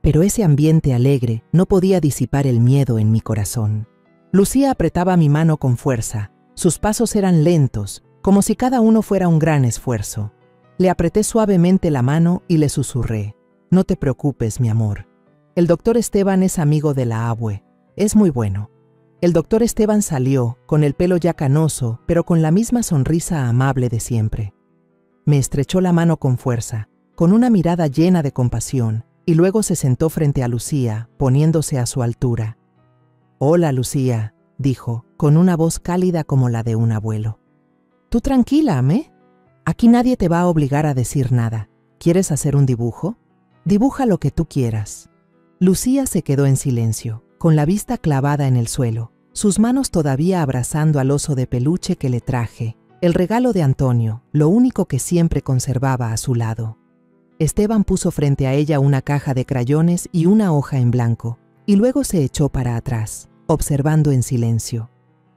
Pero ese ambiente alegre no podía disipar el miedo en mi corazón. Lucía apretaba mi mano con fuerza. Sus pasos eran lentos, como si cada uno fuera un gran esfuerzo. Le apreté suavemente la mano y le susurré: «No te preocupes, mi amor. El doctor Esteban es amigo de la Abue. Es muy bueno». El doctor Esteban salió, con el pelo ya canoso, pero con la misma sonrisa amable de siempre. Me estrechó la mano con fuerza, con una mirada llena de compasión, y luego se sentó frente a Lucía, poniéndose a su altura. «Hola, Lucía», dijo, con una voz cálida como la de un abuelo. «Tú tranquila, ¿me? Aquí nadie te va a obligar a decir nada. ¿Quieres hacer un dibujo? Dibuja lo que tú quieras». Lucía se quedó en silencio, con la vista clavada en el suelo, sus manos todavía abrazando al oso de peluche que le traje, el regalo de Antonio, lo único que siempre conservaba a su lado. Esteban puso frente a ella una caja de crayones y una hoja en blanco, y luego se echó para atrás, observando en silencio.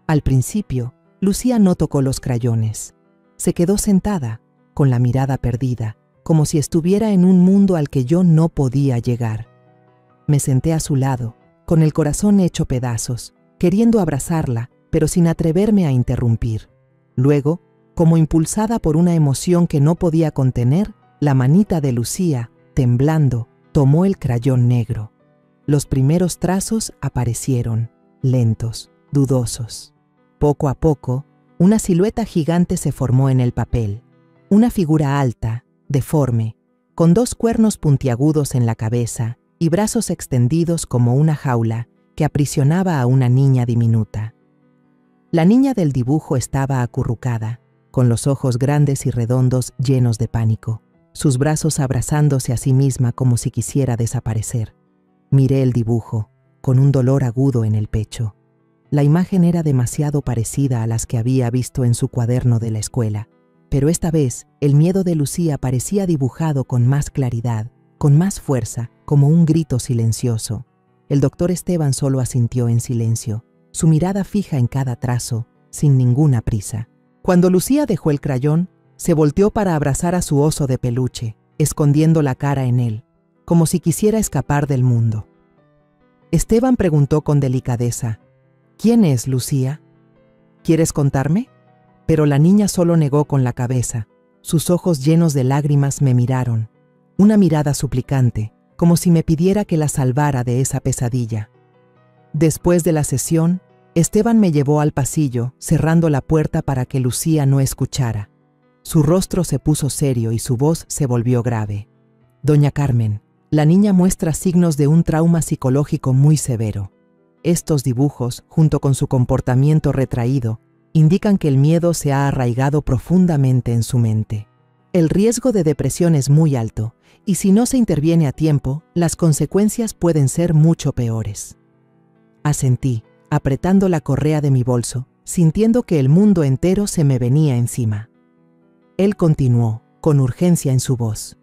Al principio, Lucía no tocó los crayones. Se quedó sentada, con la mirada perdida, como si estuviera en un mundo al que yo no podía llegar. Me senté a su lado, con el corazón hecho pedazos, queriendo abrazarla, pero sin atreverme a interrumpir. Luego, como impulsada por una emoción que no podía contener, la manita de Lucía, temblando, tomó el crayón negro. Los primeros trazos aparecieron, lentos, dudosos. Poco a poco, una silueta gigante se formó en el papel. Una figura alta, deforme, con dos cuernos puntiagudos en la cabeza y brazos extendidos como una jaula que aprisionaba a una niña diminuta. La niña del dibujo estaba acurrucada, con los ojos grandes y redondos llenos de pánico, sus brazos abrazándose a sí misma como si quisiera desaparecer. Miré el dibujo, con un dolor agudo en el pecho. La imagen era demasiado parecida a las que había visto en su cuaderno de la escuela, pero esta vez el miedo de Lucía parecía dibujado con más claridad, con más fuerza, como un grito silencioso. El doctor Esteban solo asintió en silencio, su mirada fija en cada trazo, sin ninguna prisa. Cuando Lucía dejó el crayón, se volteó para abrazar a su oso de peluche, escondiendo la cara en él, como si quisiera escapar del mundo. Esteban preguntó con delicadeza: ¿Quién es Lucía? ¿Quieres contarme? Pero la niña solo negó con la cabeza. Sus ojos llenos de lágrimas me miraron, una mirada suplicante, como si me pidiera que la salvara de esa pesadilla. Después de la sesión, Esteban me llevó al pasillo, cerrando la puerta para que Lucía no escuchara. Su rostro se puso serio y su voz se volvió grave. Doña Carmen, la niña muestra signos de un trauma psicológico muy severo. Estos dibujos, junto con su comportamiento retraído, indican que el miedo se ha arraigado profundamente en su mente. El riesgo de depresión es muy alto, y si no se interviene a tiempo, las consecuencias pueden ser mucho peores. Asentí, apretando la correa de mi bolso, sintiendo que el mundo entero se me venía encima. Él continuó, con urgencia en su voz.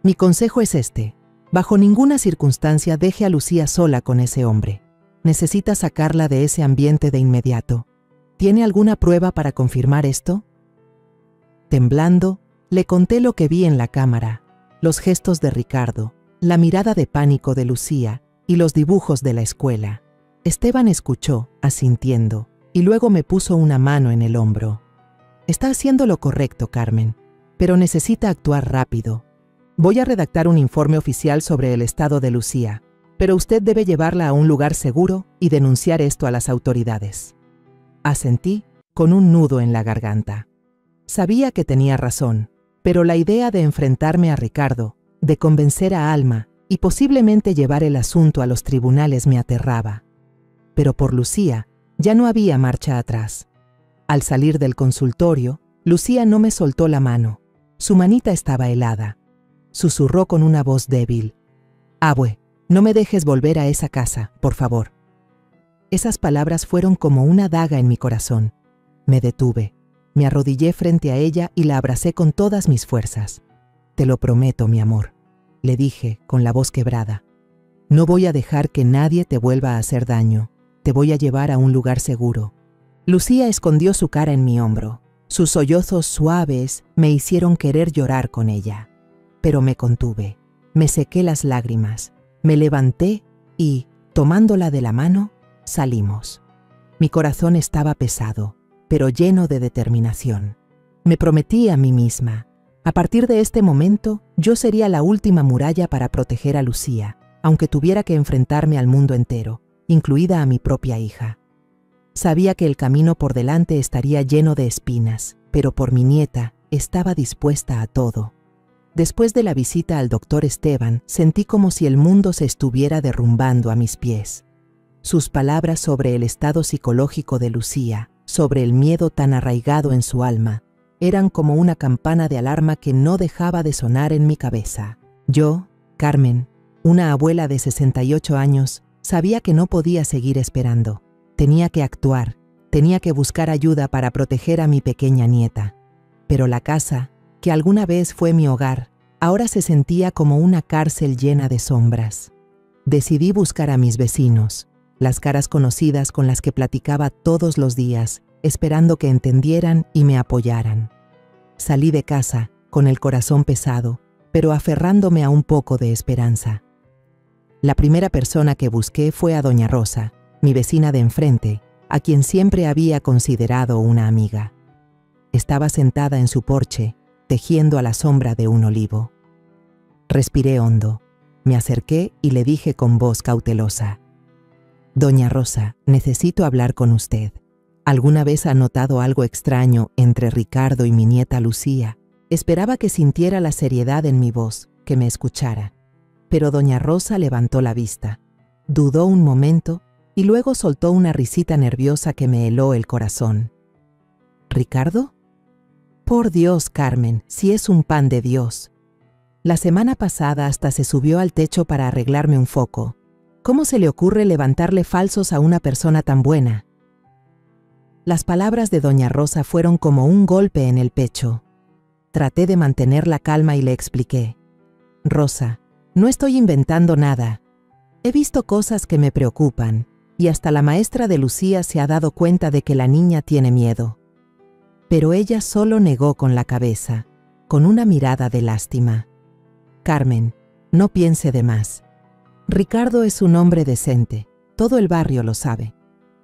Mi consejo es este: bajo ninguna circunstancia deje a Lucía sola con ese hombre. Necesita sacarla de ese ambiente de inmediato. ¿Tiene alguna prueba para confirmar esto? Temblando, le conté lo que vi en la cámara, los gestos de Ricardo, la mirada de pánico de Lucía y los dibujos de la escuela. Esteban escuchó, asintiendo, y luego me puso una mano en el hombro. Está haciendo lo correcto, Carmen, pero necesita actuar rápido. Voy a redactar un informe oficial sobre el estado de Lucía, pero usted debe llevarla a un lugar seguro y denunciar esto a las autoridades. Asentí, con un nudo en la garganta. Sabía que tenía razón, pero la idea de enfrentarme a Ricardo, de convencer a Alma y posiblemente llevar el asunto a los tribunales me aterraba. Pero por Lucía ya no había marcha atrás. Al salir del consultorio, Lucía no me soltó la mano. Su manita estaba helada. Susurró con una voz débil: Abue, no me dejes volver a esa casa, por favor. Esas palabras fueron como una daga en mi corazón. Me detuve, me arrodillé frente a ella y la abracé con todas mis fuerzas. Te lo prometo, mi amor, le dije con la voz quebrada. No voy a dejar que nadie te vuelva a hacer daño. Te voy a llevar a un lugar seguro. Lucía escondió su cara en mi hombro. Sus sollozos suaves me hicieron querer llorar con ella. Pero me contuve, me sequé las lágrimas, me levanté y, tomándola de la mano, salimos. Mi corazón estaba pesado, pero lleno de determinación. Me prometí a mí misma: a partir de este momento, yo sería la última muralla para proteger a Lucía, aunque tuviera que enfrentarme al mundo entero, incluida a mi propia hija. Sabía que el camino por delante estaría lleno de espinas, pero por mi nieta estaba dispuesta a todo. Después de la visita al doctor Esteban, sentí como si el mundo se estuviera derrumbando a mis pies. Sus palabras sobre el estado psicológico de Lucía, sobre el miedo tan arraigado en su alma, eran como una campana de alarma que no dejaba de sonar en mi cabeza. Yo, Carmen, una abuela de 68 años, sabía que no podía seguir esperando. Tenía que actuar, tenía que buscar ayuda para proteger a mi pequeña nieta. Pero la casa, que alguna vez fue mi hogar, ahora se sentía como una cárcel llena de sombras. Decidí buscar a mis vecinos, las caras conocidas con las que platicaba todos los días, esperando que entendieran y me apoyaran. Salí de casa, con el corazón pesado, pero aferrándome a un poco de esperanza. La primera persona que busqué fue a doña Rosa, mi vecina de enfrente, a quien siempre había considerado una amiga. Estaba sentada en su porche, tejiendo a la sombra de un olivo. Respiré hondo, me acerqué y le dije con voz cautelosa: Doña Rosa, necesito hablar con usted. ¿Alguna vez ha notado algo extraño entre Ricardo y mi nieta Lucía? Esperaba que sintiera la seriedad en mi voz, que me escuchara. Pero doña Rosa levantó la vista, dudó un momento y luego soltó una risita nerviosa que me heló el corazón. ¿Ricardo? Por Dios, Carmen, si es un pan de Dios. La semana pasada hasta se subió al techo para arreglarme un foco. ¿Cómo se le ocurre levantarle falsos a una persona tan buena? Las palabras de doña Rosa fueron como un golpe en el pecho. Traté de mantener la calma y le expliqué: Rosa, no estoy inventando nada. He visto cosas que me preocupan, y hasta la maestra de Lucía se ha dado cuenta de que la niña tiene miedo. Pero ella solo negó con la cabeza, con una mirada de lástima. Carmen, no piense de más. Ricardo es un hombre decente. Todo el barrio lo sabe.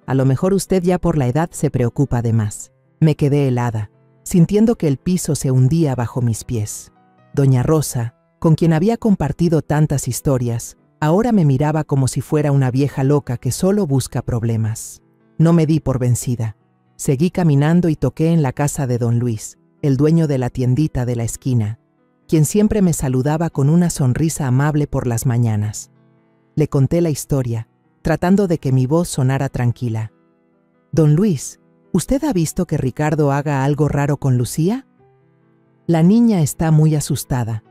A lo mejor usted ya por la edad se preocupa de más. Me quedé helada, sintiendo que el piso se hundía bajo mis pies. Doña Rosa, con quien había compartido tantas historias, ahora me miraba como si fuera una vieja loca que solo busca problemas. No me di por vencida. Seguí caminando y toqué en la casa de don Luis, el dueño de la tiendita de la esquina, quien siempre me saludaba con una sonrisa amable por las mañanas. Le conté la historia, tratando de que mi voz sonara tranquila. «Don Luis, ¿usted ha visto que Ricardo haga algo raro con Lucía?» La niña está muy asustada.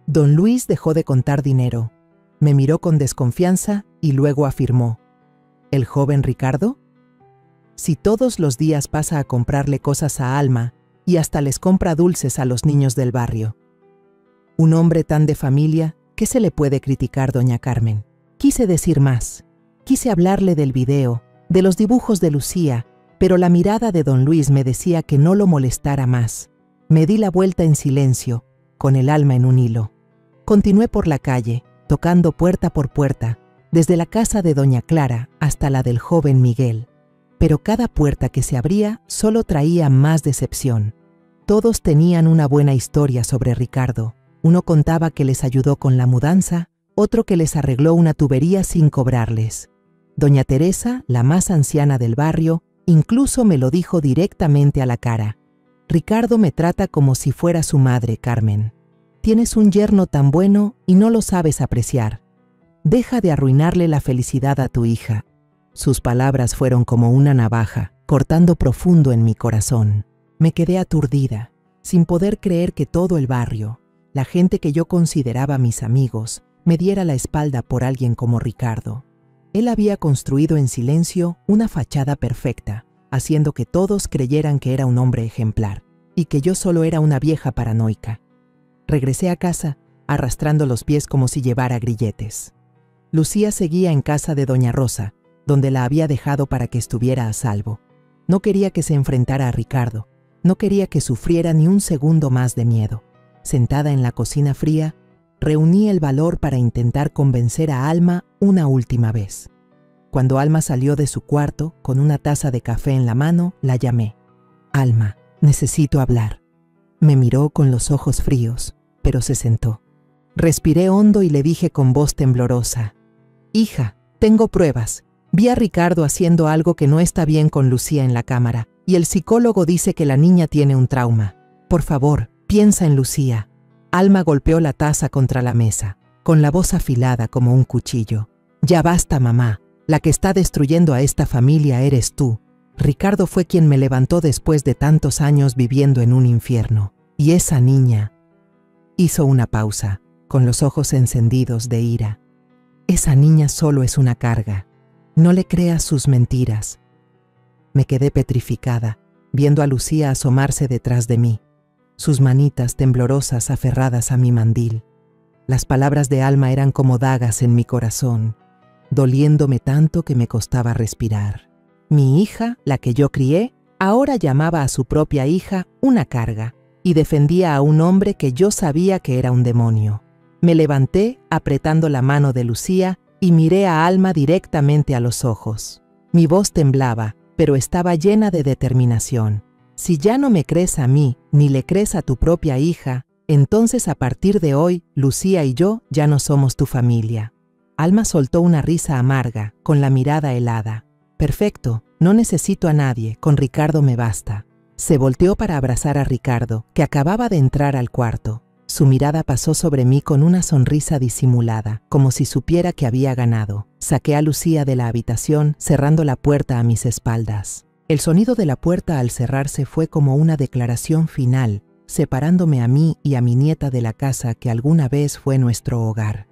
Don Luis dejó de contar dinero. Me miró con desconfianza y luego afirmó: ¿El joven Ricardo? Si todos los días pasa a comprarle cosas a Alma y hasta les compra dulces a los niños del barrio. Un hombre tan de familia, ¿qué se le puede criticar, doña Carmen? Quise decir más. Quise hablarle del video, de los dibujos de Lucía, pero la mirada de don Luis me decía que no lo molestara más. Me di la vuelta en silencio, con el alma en un hilo. Continué por la calle, tocando puerta por puerta, desde la casa de doña Clara hasta la del joven Miguel. Pero cada puerta que se abría solo traía más decepción. Todos tenían una buena historia sobre Ricardo. Uno contaba que les ayudó con la mudanza, otro que les arregló una tubería sin cobrarles. Doña Teresa, la más anciana del barrio, incluso me lo dijo directamente a la cara. Ricardo me trata como si fuera su madre, Carmen. Tienes un yerno tan bueno y no lo sabes apreciar. Deja de arruinarle la felicidad a tu hija. Sus palabras fueron como una navaja, cortando profundo en mi corazón. Me quedé aturdida, sin poder creer que todo el barrio, la gente que yo consideraba mis amigos, me diera la espalda por alguien como Ricardo. Él había construido en silencio una fachada perfecta, haciendo que todos creyeran que era un hombre ejemplar, y que yo solo era una vieja paranoica. Regresé a casa, arrastrando los pies como si llevara grilletes. Lucía seguía en casa de doña Rosa, donde la había dejado para que estuviera a salvo. No quería que se enfrentara a Ricardo, no quería que sufriera ni un segundo más de miedo. Sentada en la cocina fría, reuní el valor para intentar convencer a Alma una última vez. Cuando Alma salió de su cuarto, con una taza de café en la mano, la llamé. «Alma, necesito hablar». Me miró con los ojos fríos, pero se sentó. Respiré hondo y le dije con voz temblorosa: «Hija, tengo pruebas. Vi a Ricardo haciendo algo que no está bien con Lucía en la cámara, y el psicólogo dice que la niña tiene un trauma. Por favor, piensa en Lucía». Alma golpeó la taza contra la mesa, con la voz afilada como un cuchillo. «Ya basta, mamá. La que está destruyendo a esta familia eres tú. Ricardo fue quien me levantó después de tantos años viviendo en un infierno. Y esa niña…» Hizo una pausa, con los ojos encendidos de ira. «Esa niña solo es una carga. No le creas sus mentiras». Me quedé petrificada, viendo a Lucía asomarse detrás de mí, sus manitas temblorosas aferradas a mi mandil. Las palabras de Alma eran como dagas en mi corazón, doliéndome tanto que me costaba respirar. Mi hija, la que yo crié, ahora llamaba a su propia hija una carga y defendía a un hombre que yo sabía que era un demonio. Me levanté, apretando la mano de Lucía, y miré a Alma directamente a los ojos. Mi voz temblaba, pero estaba llena de determinación. Si ya no me crees a mí, ni le crees a tu propia hija, entonces a partir de hoy, Lucía y yo ya no somos tu familia. Alma soltó una risa amarga, con la mirada helada. Perfecto, no necesito a nadie, con Ricardo me basta. Se volteó para abrazar a Ricardo, que acababa de entrar al cuarto. Su mirada pasó sobre mí con una sonrisa disimulada, como si supiera que había ganado. Saqué a Lucía de la habitación, cerrando la puerta a mis espaldas. El sonido de la puerta al cerrarse fue como una declaración final, separándome a mí y a mi nieta de la casa que alguna vez fue nuestro hogar.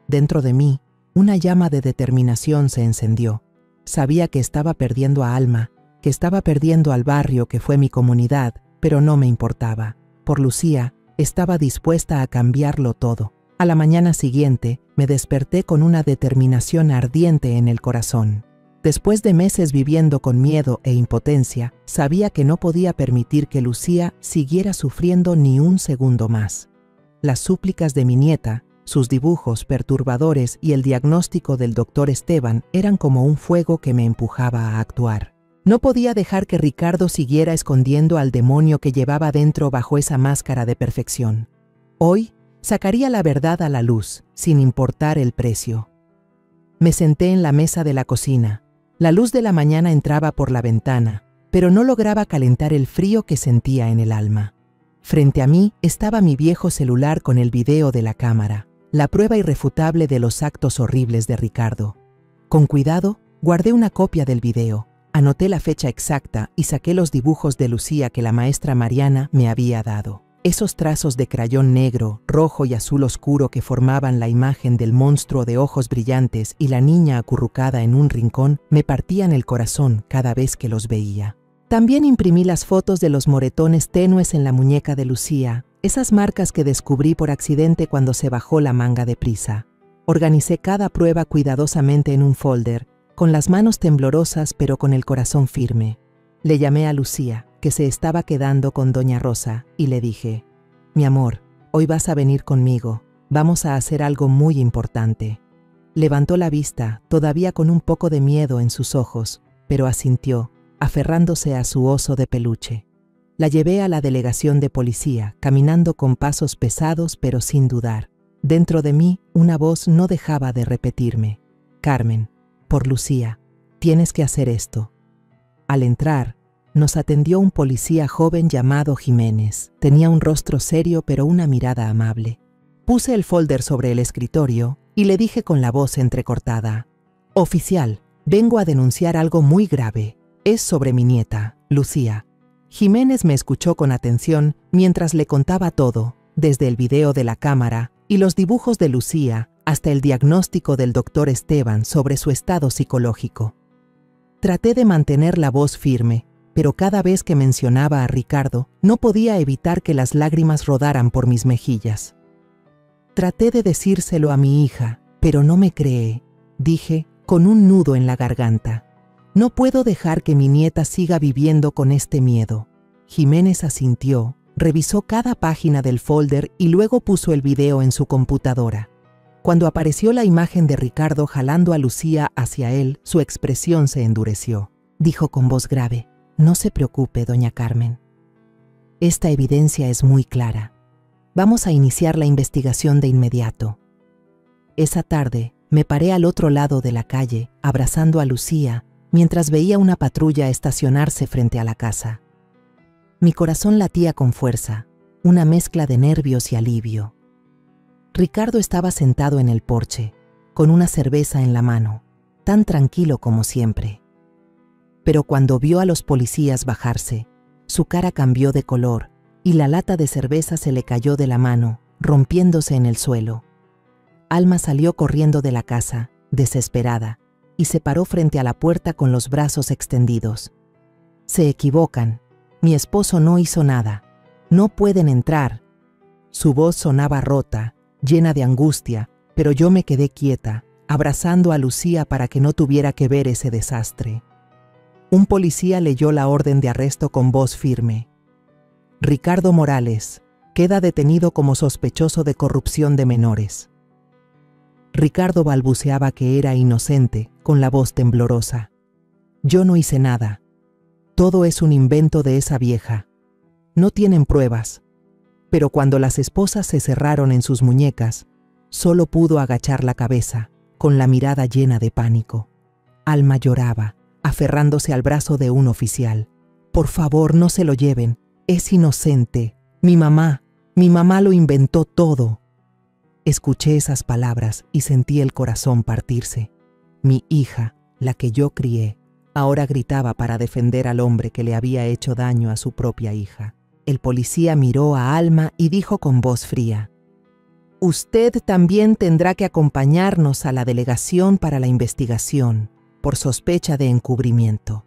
Dentro de mí, una llama de determinación se encendió. Sabía que estaba perdiendo a Alma, que estaba perdiendo al barrio que fue mi comunidad, pero no me importaba. Por Lucía, estaba dispuesta a cambiarlo todo. A la mañana siguiente, me desperté con una determinación ardiente en el corazón. Después de meses viviendo con miedo e impotencia, sabía que no podía permitir que Lucía siguiera sufriendo ni un segundo más. Las súplicas de mi nieta, Sus dibujos perturbadores y el diagnóstico del doctor Esteban eran como un fuego que me empujaba a actuar. No podía dejar que Ricardo siguiera escondiendo al demonio que llevaba dentro bajo esa máscara de perfección. Hoy sacaría la verdad a la luz, sin importar el precio. Me senté en la mesa de la cocina. La luz de la mañana entraba por la ventana, pero no lograba calentar el frío que sentía en el alma. Frente a mí estaba mi viejo celular con el video de la cámara, la prueba irrefutable de los actos horribles de Ricardo. Con cuidado, guardé una copia del video, anoté la fecha exacta y saqué los dibujos de Lucía que la maestra Mariana me había dado. Esos trazos de crayón negro, rojo y azul oscuro que formaban la imagen del monstruo de ojos brillantes y la niña acurrucada en un rincón me partían el corazón cada vez que los veía. También imprimí las fotos de los moretones tenues en la muñeca de Lucía, esas marcas que descubrí por accidente cuando se bajó la manga de prisa. Organicé cada prueba cuidadosamente en un folder, con las manos temblorosas pero con el corazón firme. Le llamé a Lucía, que se estaba quedando con doña Rosa, y le dije: «Mi amor, hoy vas a venir conmigo, vamos a hacer algo muy importante». Levantó la vista, todavía con un poco de miedo en sus ojos, pero asintió, aferrándose a su oso de peluche. La llevé a la delegación de policía, caminando con pasos pesados pero sin dudar. Dentro de mí, una voz no dejaba de repetirme: «Carmen, por Lucía, tienes que hacer esto». Al entrar, nos atendió un policía joven llamado Jiménez. Tenía un rostro serio pero una mirada amable. Puse el folder sobre el escritorio y le dije con la voz entrecortada: «Oficial, vengo a denunciar algo muy grave. Es sobre mi nieta, Lucía». Jiménez me escuchó con atención mientras le contaba todo, desde el video de la cámara y los dibujos de Lucía hasta el diagnóstico del doctor Esteban sobre su estado psicológico. Traté de mantener la voz firme, pero cada vez que mencionaba a Ricardo, no podía evitar que las lágrimas rodaran por mis mejillas. Traté de decírselo a mi hija, pero no me cree, dije, con un nudo en la garganta. No puedo dejar que mi nieta siga viviendo con este miedo. Jiménez asintió, revisó cada página del folder y luego puso el video en su computadora. Cuando apareció la imagen de Ricardo jalando a Lucía hacia él, su expresión se endureció. Dijo con voz grave: «No se preocupe, doña Carmen. Esta evidencia es muy clara. Vamos a iniciar la investigación de inmediato». Esa tarde me paré al otro lado de la calle, abrazando a Lucía, mientras veía una patrulla estacionarse frente a la casa. Mi corazón latía con fuerza, una mezcla de nervios y alivio. Ricardo estaba sentado en el porche, con una cerveza en la mano, tan tranquilo como siempre. Pero cuando vio a los policías bajarse, su cara cambió de color y la lata de cerveza se le cayó de la mano, rompiéndose en el suelo. Alma salió corriendo de la casa, desesperada, y se paró frente a la puerta con los brazos extendidos. «Se equivocan. Mi esposo no hizo nada. No pueden entrar». Su voz sonaba rota, llena de angustia, pero yo me quedé quieta, abrazando a Lucía para que no tuviera que ver ese desastre. Un policía leyó la orden de arresto con voz firme. «Ricardo Morales queda detenido como sospechoso de corrupción de menores». Ricardo balbuceaba que era inocente, con la voz temblorosa. «Yo no hice nada. Todo es un invento de esa vieja. No tienen pruebas». Pero cuando las esposas se cerraron en sus muñecas, solo pudo agachar la cabeza, con la mirada llena de pánico. Alma lloraba, aferrándose al brazo de un oficial. «Por favor, no se lo lleven. Es inocente. Mi mamá lo inventó todo». Escuché esas palabras y sentí el corazón partirse. Mi hija, la que yo crié, ahora gritaba para defender al hombre que le había hecho daño a su propia hija. El policía miró a Alma y dijo con voz fría: «Usted también tendrá que acompañarnos a la delegación para la investigación, por sospecha de encubrimiento».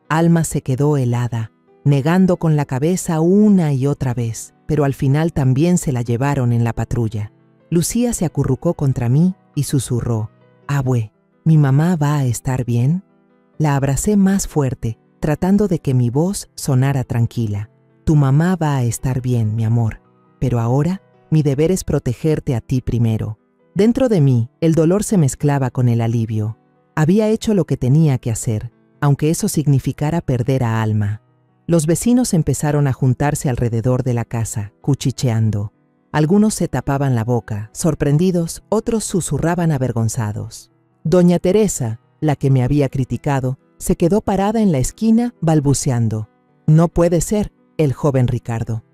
Alma se quedó helada, negando con la cabeza una y otra vez, pero al final también se la llevaron en la patrulla. Lucía se acurrucó contra mí y susurró: «Abue, ¿mi mamá va a estar bien?». La abracé más fuerte, tratando de que mi voz sonara tranquila. «Tu mamá va a estar bien, mi amor, pero ahora Mi deber es protegerte a ti primero. Dentro de mí, el dolor se mezclaba con el alivio. Había hecho lo que tenía que hacer, aunque eso significara perder a Alma. Los vecinos empezaron a juntarse alrededor de la casa, cuchicheando. Algunos se tapaban la boca, sorprendidos, otros susurraban avergonzados. Doña Teresa, la que me había criticado, se quedó parada en la esquina, balbuceando. «No puede ser», el joven Ricardo.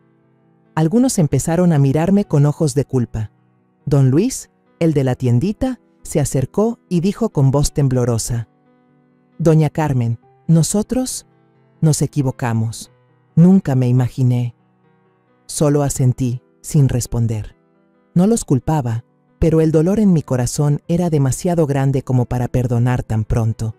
Algunos empezaron a mirarme con ojos de culpa. Don Luis, el de la tiendita, se acercó y dijo con voz temblorosa: «Doña Carmen, nosotros nos equivocamos. Nunca me imaginé». Solo asentí, sin responder. No los culpaba, pero el dolor en mi corazón era demasiado grande como para perdonar tan pronto.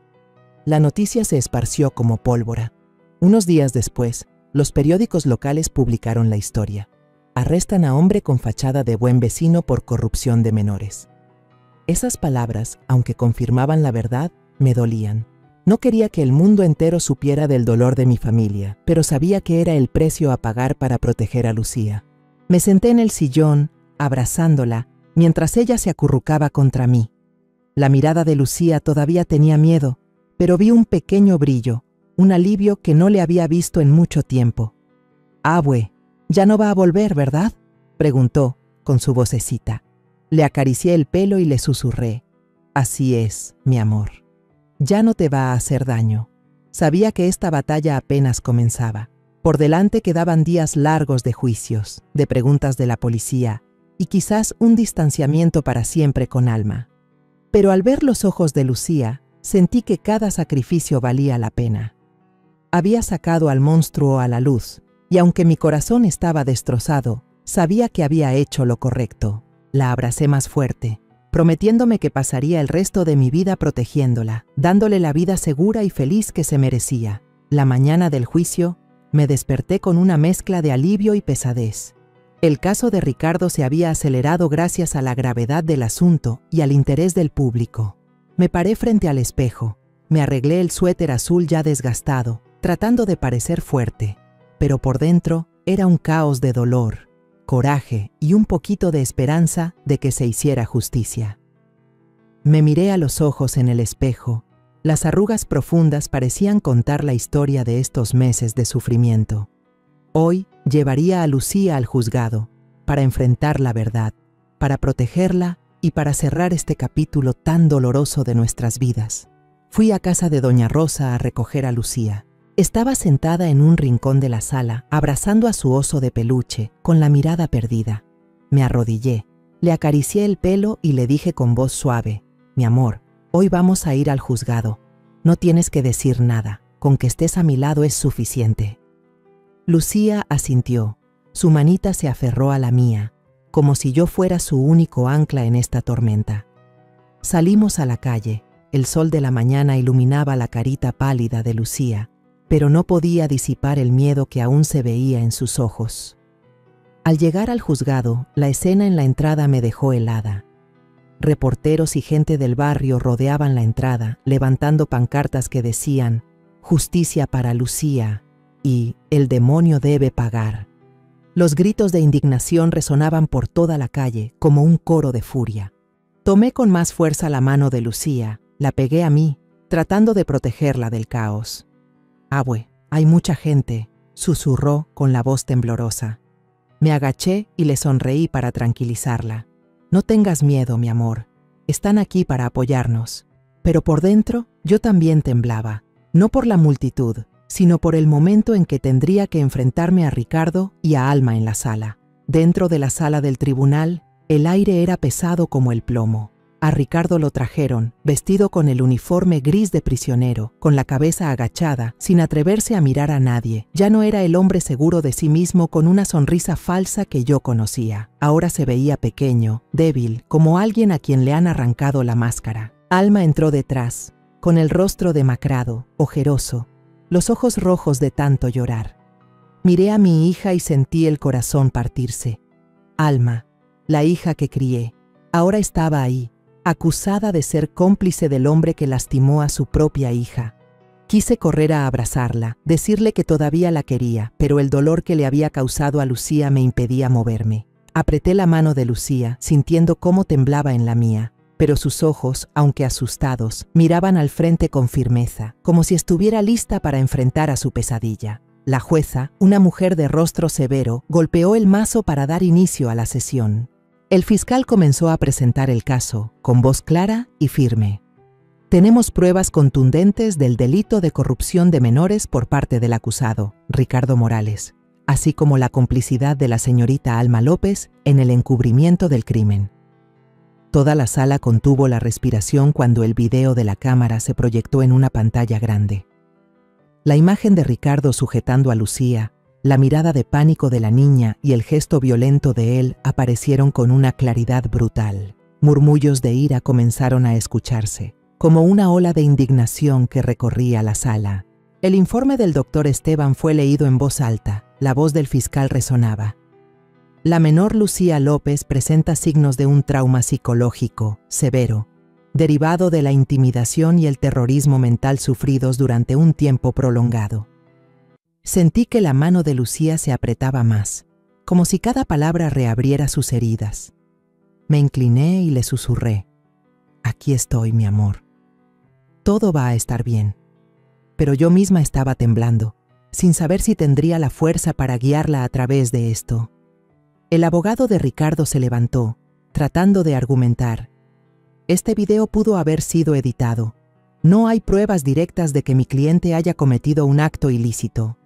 La noticia se esparció como pólvora. Unos días después, los periódicos locales publicaron la historia. Arrestan a hombre con fachada de buen vecino por corrupción de menores. Esas palabras, aunque confirmaban la verdad, me dolían. No quería que el mundo entero supiera del dolor de mi familia, pero sabía que era el precio a pagar para proteger a Lucía. Me senté en el sillón, abrazándola, mientras ella se acurrucaba contra mí. La mirada de Lucía todavía tenía miedo, pero vi un pequeño brillo, un alivio que no le había visto en mucho tiempo. «Abue, ya no va a volver, ¿verdad?», preguntó, con su vocecita. Le acaricié el pelo y le susurré: «Así es, mi amor. Ya no te va a hacer daño». Sabía que esta batalla apenas comenzaba. Por delante quedaban días largos de juicios, de preguntas de la policía y quizás un distanciamiento para siempre con Alma. Pero al ver los ojos de Lucía, sentí que cada sacrificio valía la pena. Había sacado al monstruo a la luz, y aunque mi corazón estaba destrozado, sabía que había hecho lo correcto. La abracé más fuerte, prometiéndome que pasaría el resto de mi vida protegiéndola, dándole la vida segura y feliz que se merecía. La mañana del juicio, me desperté con una mezcla de alivio y pesadez. El caso de Ricardo se había acelerado gracias a la gravedad del asunto y al interés del público. Me paré frente al espejo, me arreglé el suéter azul ya desgastado, tratando de parecer fuerte, pero por dentro era un caos de dolor, coraje y un poquito de esperanza de que se hiciera justicia. Me miré a los ojos en el espejo. Las arrugas profundas parecían contar la historia de estos meses de sufrimiento. Hoy llevaría a Lucía al juzgado, para enfrentar la verdad, para protegerla y para cerrar este capítulo tan doloroso de nuestras vidas. Fui a casa de doña Rosa a recoger a Lucía. Estaba sentada en un rincón de la sala, abrazando a su oso de peluche, con la mirada perdida. Me arrodillé, le acaricié el pelo y le dije con voz suave: «Mi amor, hoy vamos a ir al juzgado. No tienes que decir nada, con que estés a mi lado es suficiente». Lucía asintió. Su manita se aferró a la mía, como si yo fuera su único ancla en esta tormenta. Salimos a la calle. El sol de la mañana iluminaba la carita pálida de Lucía, pero no podía disipar el miedo que aún se veía en sus ojos. Al llegar al juzgado, la escena en la entrada me dejó helada. Reporteros y gente del barrio rodeaban la entrada, levantando pancartas que decían: «Justicia para Lucía» y «El demonio debe pagar». Los gritos de indignación resonaban por toda la calle, como un coro de furia. Tomé con más fuerza la mano de Lucía, la pegué a mí, tratando de protegerla del caos. «Abue, hay mucha gente», susurró con la voz temblorosa. Me agaché y le sonreí para tranquilizarla. «No tengas miedo, mi amor. Están aquí para apoyarnos». Pero por dentro yo también temblaba, no por la multitud, sino por el momento en que tendría que enfrentarme a Ricardo y a Alma en la sala. Dentro de la sala del tribunal, el aire era pesado como el plomo. A Ricardo lo trajeron, vestido con el uniforme gris de prisionero, con la cabeza agachada, sin atreverse a mirar a nadie. Ya no era el hombre seguro de sí mismo con una sonrisa falsa que yo conocía. Ahora se veía pequeño, débil, como alguien a quien le han arrancado la máscara. Alma entró detrás, con el rostro demacrado, ojeroso, los ojos rojos de tanto llorar. Miré a mi hija y sentí el corazón partirse. Alma, la hija que crié, ahora estaba ahí, acusada de ser cómplice del hombre que lastimó a su propia hija. Quise correr a abrazarla, decirle que todavía la quería, pero el dolor que le había causado a Lucía me impedía moverme. Apreté la mano de Lucía, sintiendo cómo temblaba en la mía, pero sus ojos, aunque asustados, miraban al frente con firmeza, como si estuviera lista para enfrentar a su pesadilla. La jueza, una mujer de rostro severo, golpeó el mazo para dar inicio a la sesión. El fiscal comenzó a presentar el caso, con voz clara y firme. Tenemos pruebas contundentes del delito de corrupción de menores por parte del acusado, Ricardo Morales, así como la complicidad de la señorita Alma López en el encubrimiento del crimen. Toda la sala contuvo la respiración cuando el video de la cámara se proyectó en una pantalla grande. La imagen de Ricardo sujetando a Lucía, la mirada de pánico de la niña y el gesto violento de él aparecieron con una claridad brutal. Murmullos de ira comenzaron a escucharse, como una ola de indignación que recorría la sala. El informe del doctor Esteban fue leído en voz alta. La voz del fiscal resonaba. La menor Lucía López presenta signos de un trauma psicológico severo, derivado de la intimidación y el terrorismo mental sufridos durante un tiempo prolongado. Sentí que la mano de Lucía se apretaba más, como si cada palabra reabriera sus heridas. Me incliné y le susurré: «Aquí estoy, mi amor. Todo va a estar bien». Pero yo misma estaba temblando, sin saber si tendría la fuerza para guiarla a través de esto. El abogado de Ricardo se levantó, tratando de argumentar. Este video pudo haber sido editado. No hay pruebas directas de que mi cliente haya cometido un acto ilícito.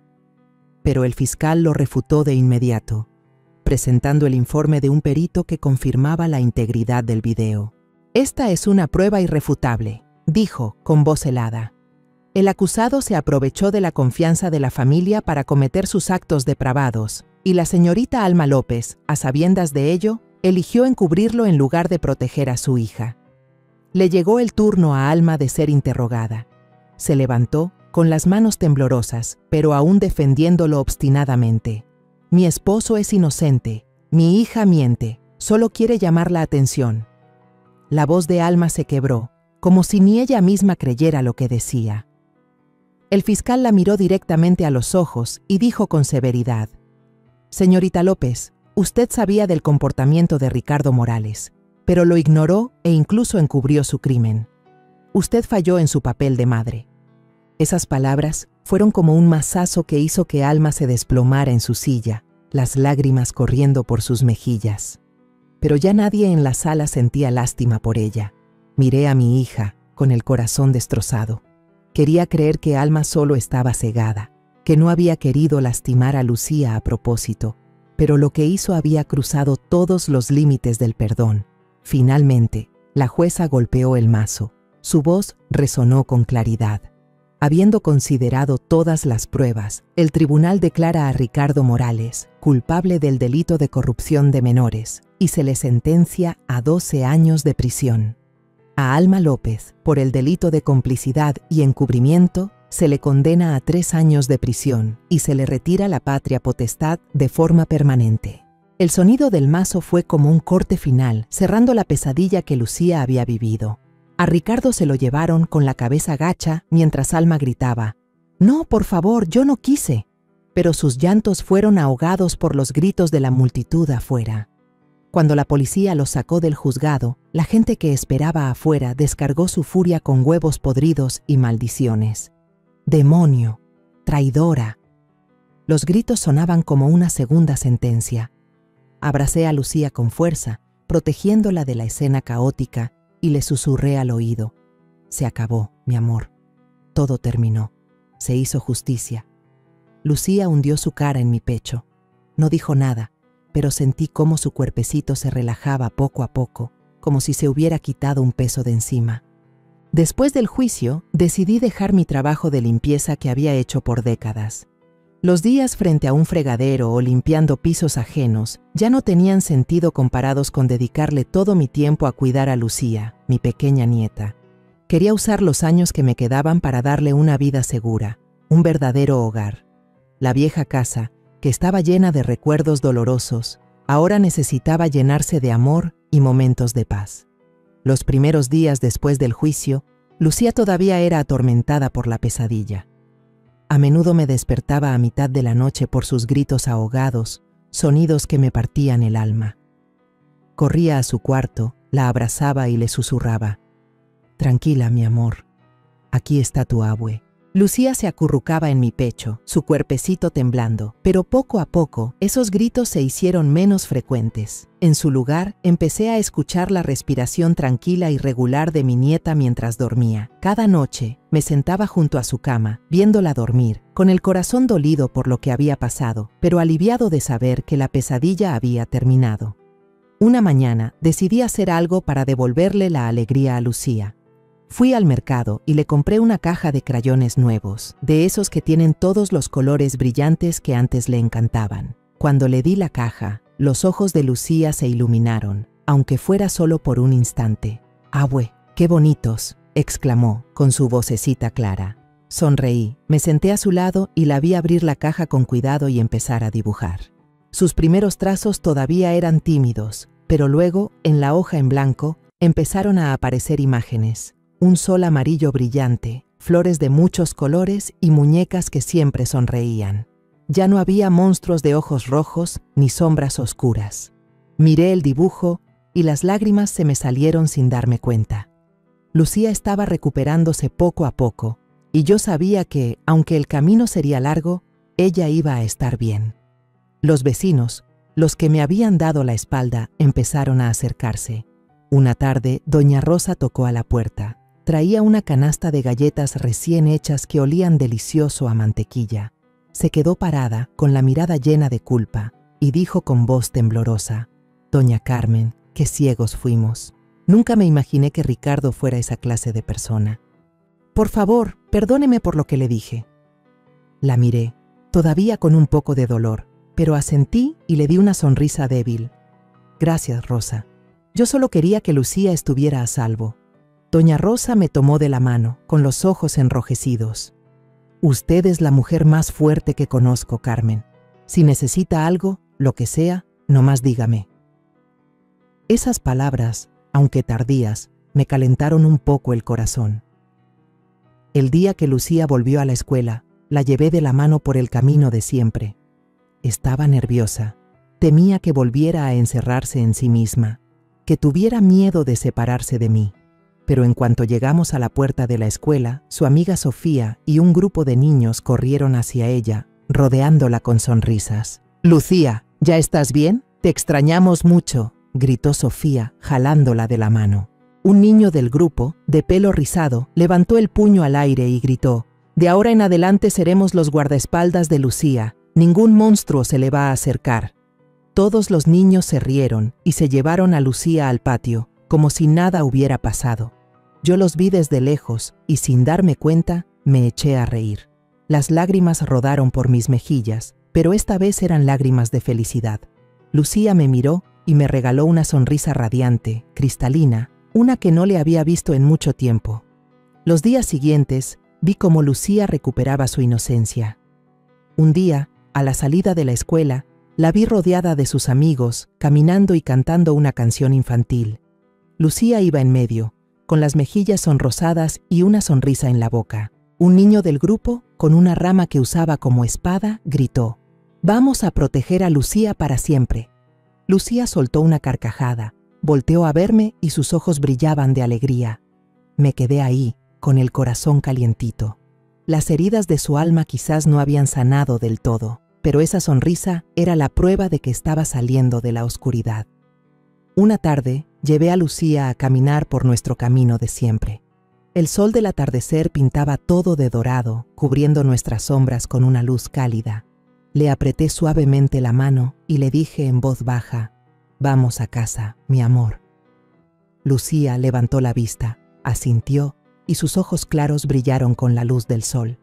Pero el fiscal lo refutó de inmediato, presentando el informe de un perito que confirmaba la integridad del video. Esta es una prueba irrefutable, dijo con voz helada. El acusado se aprovechó de la confianza de la familia para cometer sus actos depravados, y la señorita Alma López, a sabiendas de ello, eligió encubrirlo en lugar de proteger a su hija. Le llegó el turno a Alma de ser interrogada. Se levantó, con las manos temblorosas, pero aún defendiéndolo obstinadamente. Mi esposo es inocente, mi hija miente, solo quiere llamar la atención. La voz de Alma se quebró, como si ni ella misma creyera lo que decía. El fiscal la miró directamente a los ojos y dijo con severidad: «Señorita López, usted sabía del comportamiento de Ricardo Morales, pero lo ignoró e incluso encubrió su crimen. Usted falló en su papel de madre». Esas palabras fueron como un mazazo que hizo que Alma se desplomara en su silla, las lágrimas corriendo por sus mejillas. Pero ya nadie en la sala sentía lástima por ella. Miré a mi hija, con el corazón destrozado. Quería creer que Alma solo estaba cegada, que no había querido lastimar a Lucía a propósito, pero lo que hizo había cruzado todos los límites del perdón. Finalmente, la jueza golpeó el mazo. Su voz resonó con claridad. Habiendo considerado todas las pruebas, el tribunal declara a Ricardo Morales culpable del delito de corrupción de menores y se le sentencia a 12 años de prisión. A Alma López, por el delito de complicidad y encubrimiento, se le condena a 3 años de prisión y se le retira la patria potestad de forma permanente. El sonido del mazo fue como un corte final, cerrando la pesadilla que Lucía había vivido. A Ricardo se lo llevaron con la cabeza gacha mientras Alma gritaba: «No, por favor, yo no quise». Pero sus llantos fueron ahogados por los gritos de la multitud afuera. Cuando la policía los sacó del juzgado, la gente que esperaba afuera descargó su furia con huevos podridos y maldiciones. «¡Demonio! ¡Traidora!». Los gritos sonaban como una segunda sentencia. Abracé a Lucía con fuerza, protegiéndola de la escena caótica, y le susurré al oído: «Se acabó, mi amor. Todo terminó. Se hizo justicia». Lucía hundió su cara en mi pecho. No dijo nada, pero sentí cómo su cuerpecito se relajaba poco a poco, como si se hubiera quitado un peso de encima. Después del juicio, decidí dejar mi trabajo de limpieza que había hecho por décadas. Los días frente a un fregadero o limpiando pisos ajenos ya no tenían sentido comparados con dedicarle todo mi tiempo a cuidar a Lucía, mi pequeña nieta. Quería usar los años que me quedaban para darle una vida segura, un verdadero hogar. La vieja casa, que estaba llena de recuerdos dolorosos, ahora necesitaba llenarse de amor y momentos de paz. Los primeros días después del juicio, Lucía todavía era atormentada por la pesadilla. A menudo me despertaba a mitad de la noche por sus gritos ahogados, sonidos que me partían el alma. Corría a su cuarto, la abrazaba y le susurraba: «Tranquila, mi amor, aquí está tu abue». Lucía se acurrucaba en mi pecho, su cuerpecito temblando, pero poco a poco esos gritos se hicieron menos frecuentes. En su lugar, empecé a escuchar la respiración tranquila y regular de mi nieta mientras dormía. Cada noche me sentaba junto a su cama, viéndola dormir, con el corazón dolido por lo que había pasado, pero aliviado de saber que la pesadilla había terminado. Una mañana decidí hacer algo para devolverle la alegría a Lucía. Fui al mercado y le compré una caja de crayones nuevos, de esos que tienen todos los colores brillantes que antes le encantaban. Cuando le di la caja, los ojos de Lucía se iluminaron, aunque fuera solo por un instante. «Abue, qué bonitos», exclamó, con su vocecita clara. Sonreí, me senté a su lado y la vi abrir la caja con cuidado y empezar a dibujar. Sus primeros trazos todavía eran tímidos, pero luego, en la hoja en blanco, empezaron a aparecer imágenes. Un sol amarillo brillante, flores de muchos colores y muñecas que siempre sonreían. Ya no había monstruos de ojos rojos ni sombras oscuras. Miré el dibujo y las lágrimas se me salieron sin darme cuenta. Lucía estaba recuperándose poco a poco, y yo sabía que, aunque el camino sería largo, ella iba a estar bien. Los vecinos, los que me habían dado la espalda, empezaron a acercarse. Una tarde, doña Rosa tocó a la puerta. Traía una canasta de galletas recién hechas que olían delicioso a mantequilla. Se quedó parada, con la mirada llena de culpa, y dijo con voz temblorosa: «Doña Carmen, qué ciegos fuimos. Nunca me imaginé que Ricardo fuera esa clase de persona. Por favor, perdóneme por lo que le dije». La miré, todavía con un poco de dolor, pero asentí y le di una sonrisa débil. «Gracias, Rosa. Yo solo quería que Lucía estuviera a salvo». Doña Rosa me tomó de la mano, con los ojos enrojecidos. «Usted es la mujer más fuerte que conozco, Carmen. Si necesita algo, lo que sea, nomás dígame». Esas palabras, aunque tardías, me calentaron un poco el corazón. El día que Lucía volvió a la escuela, la llevé de la mano por el camino de siempre. Estaba nerviosa. Temía que volviera a encerrarse en sí misma, que tuviera miedo de separarse de mí. Pero en cuanto llegamos a la puerta de la escuela, su amiga Sofía y un grupo de niños corrieron hacia ella, rodeándola con sonrisas. «Lucía, ¿ya estás bien? Te extrañamos mucho», gritó Sofía, jalándola de la mano. Un niño del grupo, de pelo rizado, levantó el puño al aire y gritó: «De ahora en adelante seremos los guardaespaldas de Lucía. Ningún monstruo se le va a acercar». Todos los niños se rieron y se llevaron a Lucía al patio, como si nada hubiera pasado. Yo los vi desde lejos y, sin darme cuenta, me eché a reír. Las lágrimas rodaron por mis mejillas, pero esta vez eran lágrimas de felicidad. Lucía me miró y me regaló una sonrisa radiante, cristalina, una que no le había visto en mucho tiempo. Los días siguientes, vi cómo Lucía recuperaba su inocencia. Un día, a la salida de la escuela, la vi rodeada de sus amigos, caminando y cantando una canción infantil. Lucía iba en medio, con las mejillas sonrosadas y una sonrisa en la boca. Un niño del grupo, con una rama que usaba como espada, gritó: «Vamos a proteger a Lucía para siempre». Lucía soltó una carcajada, volteó a verme y sus ojos brillaban de alegría. Me quedé ahí, con el corazón calientito. Las heridas de su alma quizás no habían sanado del todo, pero esa sonrisa era la prueba de que estaba saliendo de la oscuridad. Una tarde, llevé a Lucía a caminar por nuestro camino de siempre. El sol del atardecer pintaba todo de dorado, cubriendo nuestras sombras con una luz cálida. Le apreté suavemente la mano y le dije en voz baja: «Vamos a casa, mi amor». Lucía levantó la vista, asintió y sus ojos claros brillaron con la luz del sol.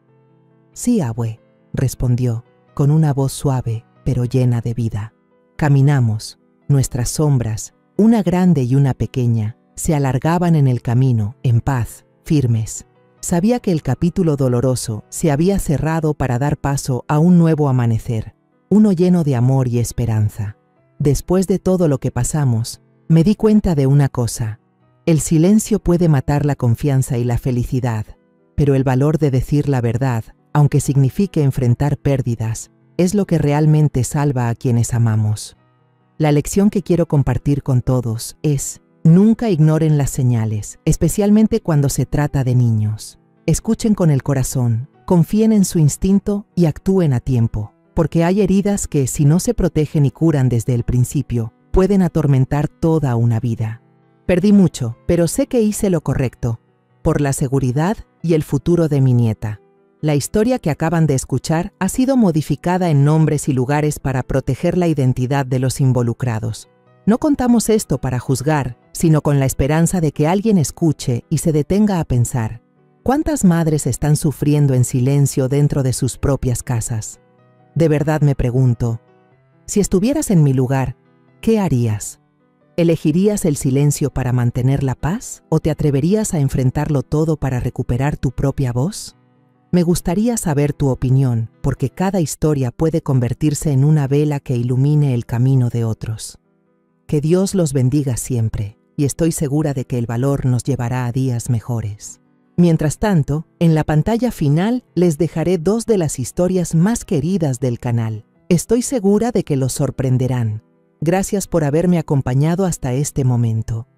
«Sí, abue», respondió, con una voz suave pero llena de vida. Caminamos, nuestras sombras, una grande y una pequeña, se alargaban en el camino, en paz, firmes. Sabía que el capítulo doloroso se había cerrado para dar paso a un nuevo amanecer, uno lleno de amor y esperanza. Después de todo lo que pasamos, me di cuenta de una cosa: el silencio puede matar la confianza y la felicidad, pero el valor de decir la verdad, aunque signifique enfrentar pérdidas, es lo que realmente salva a quienes amamos. La lección que quiero compartir con todos es: nunca ignoren las señales, especialmente cuando se trata de niños. Escuchen con el corazón, confíen en su instinto y actúen a tiempo, porque hay heridas que, si no se protegen y curan desde el principio, pueden atormentar toda una vida. Perdí mucho, pero sé que hice lo correcto, por la seguridad y el futuro de mi nieta. La historia que acaban de escuchar ha sido modificada en nombres y lugares para proteger la identidad de los involucrados. No contamos esto para juzgar, sino con la esperanza de que alguien escuche y se detenga a pensar: ¿cuántas madres están sufriendo en silencio dentro de sus propias casas? De verdad me pregunto, si estuvieras en mi lugar, ¿qué harías? ¿Elegirías el silencio para mantener la paz o te atreverías a enfrentarlo todo para recuperar tu propia voz? Me gustaría saber tu opinión, porque cada historia puede convertirse en una vela que ilumine el camino de otros. Que Dios los bendiga siempre, y estoy segura de que el valor nos llevará a días mejores. Mientras tanto, en la pantalla final les dejaré 2 de las historias más queridas del canal. Estoy segura de que los sorprenderán. Gracias por haberme acompañado hasta este momento.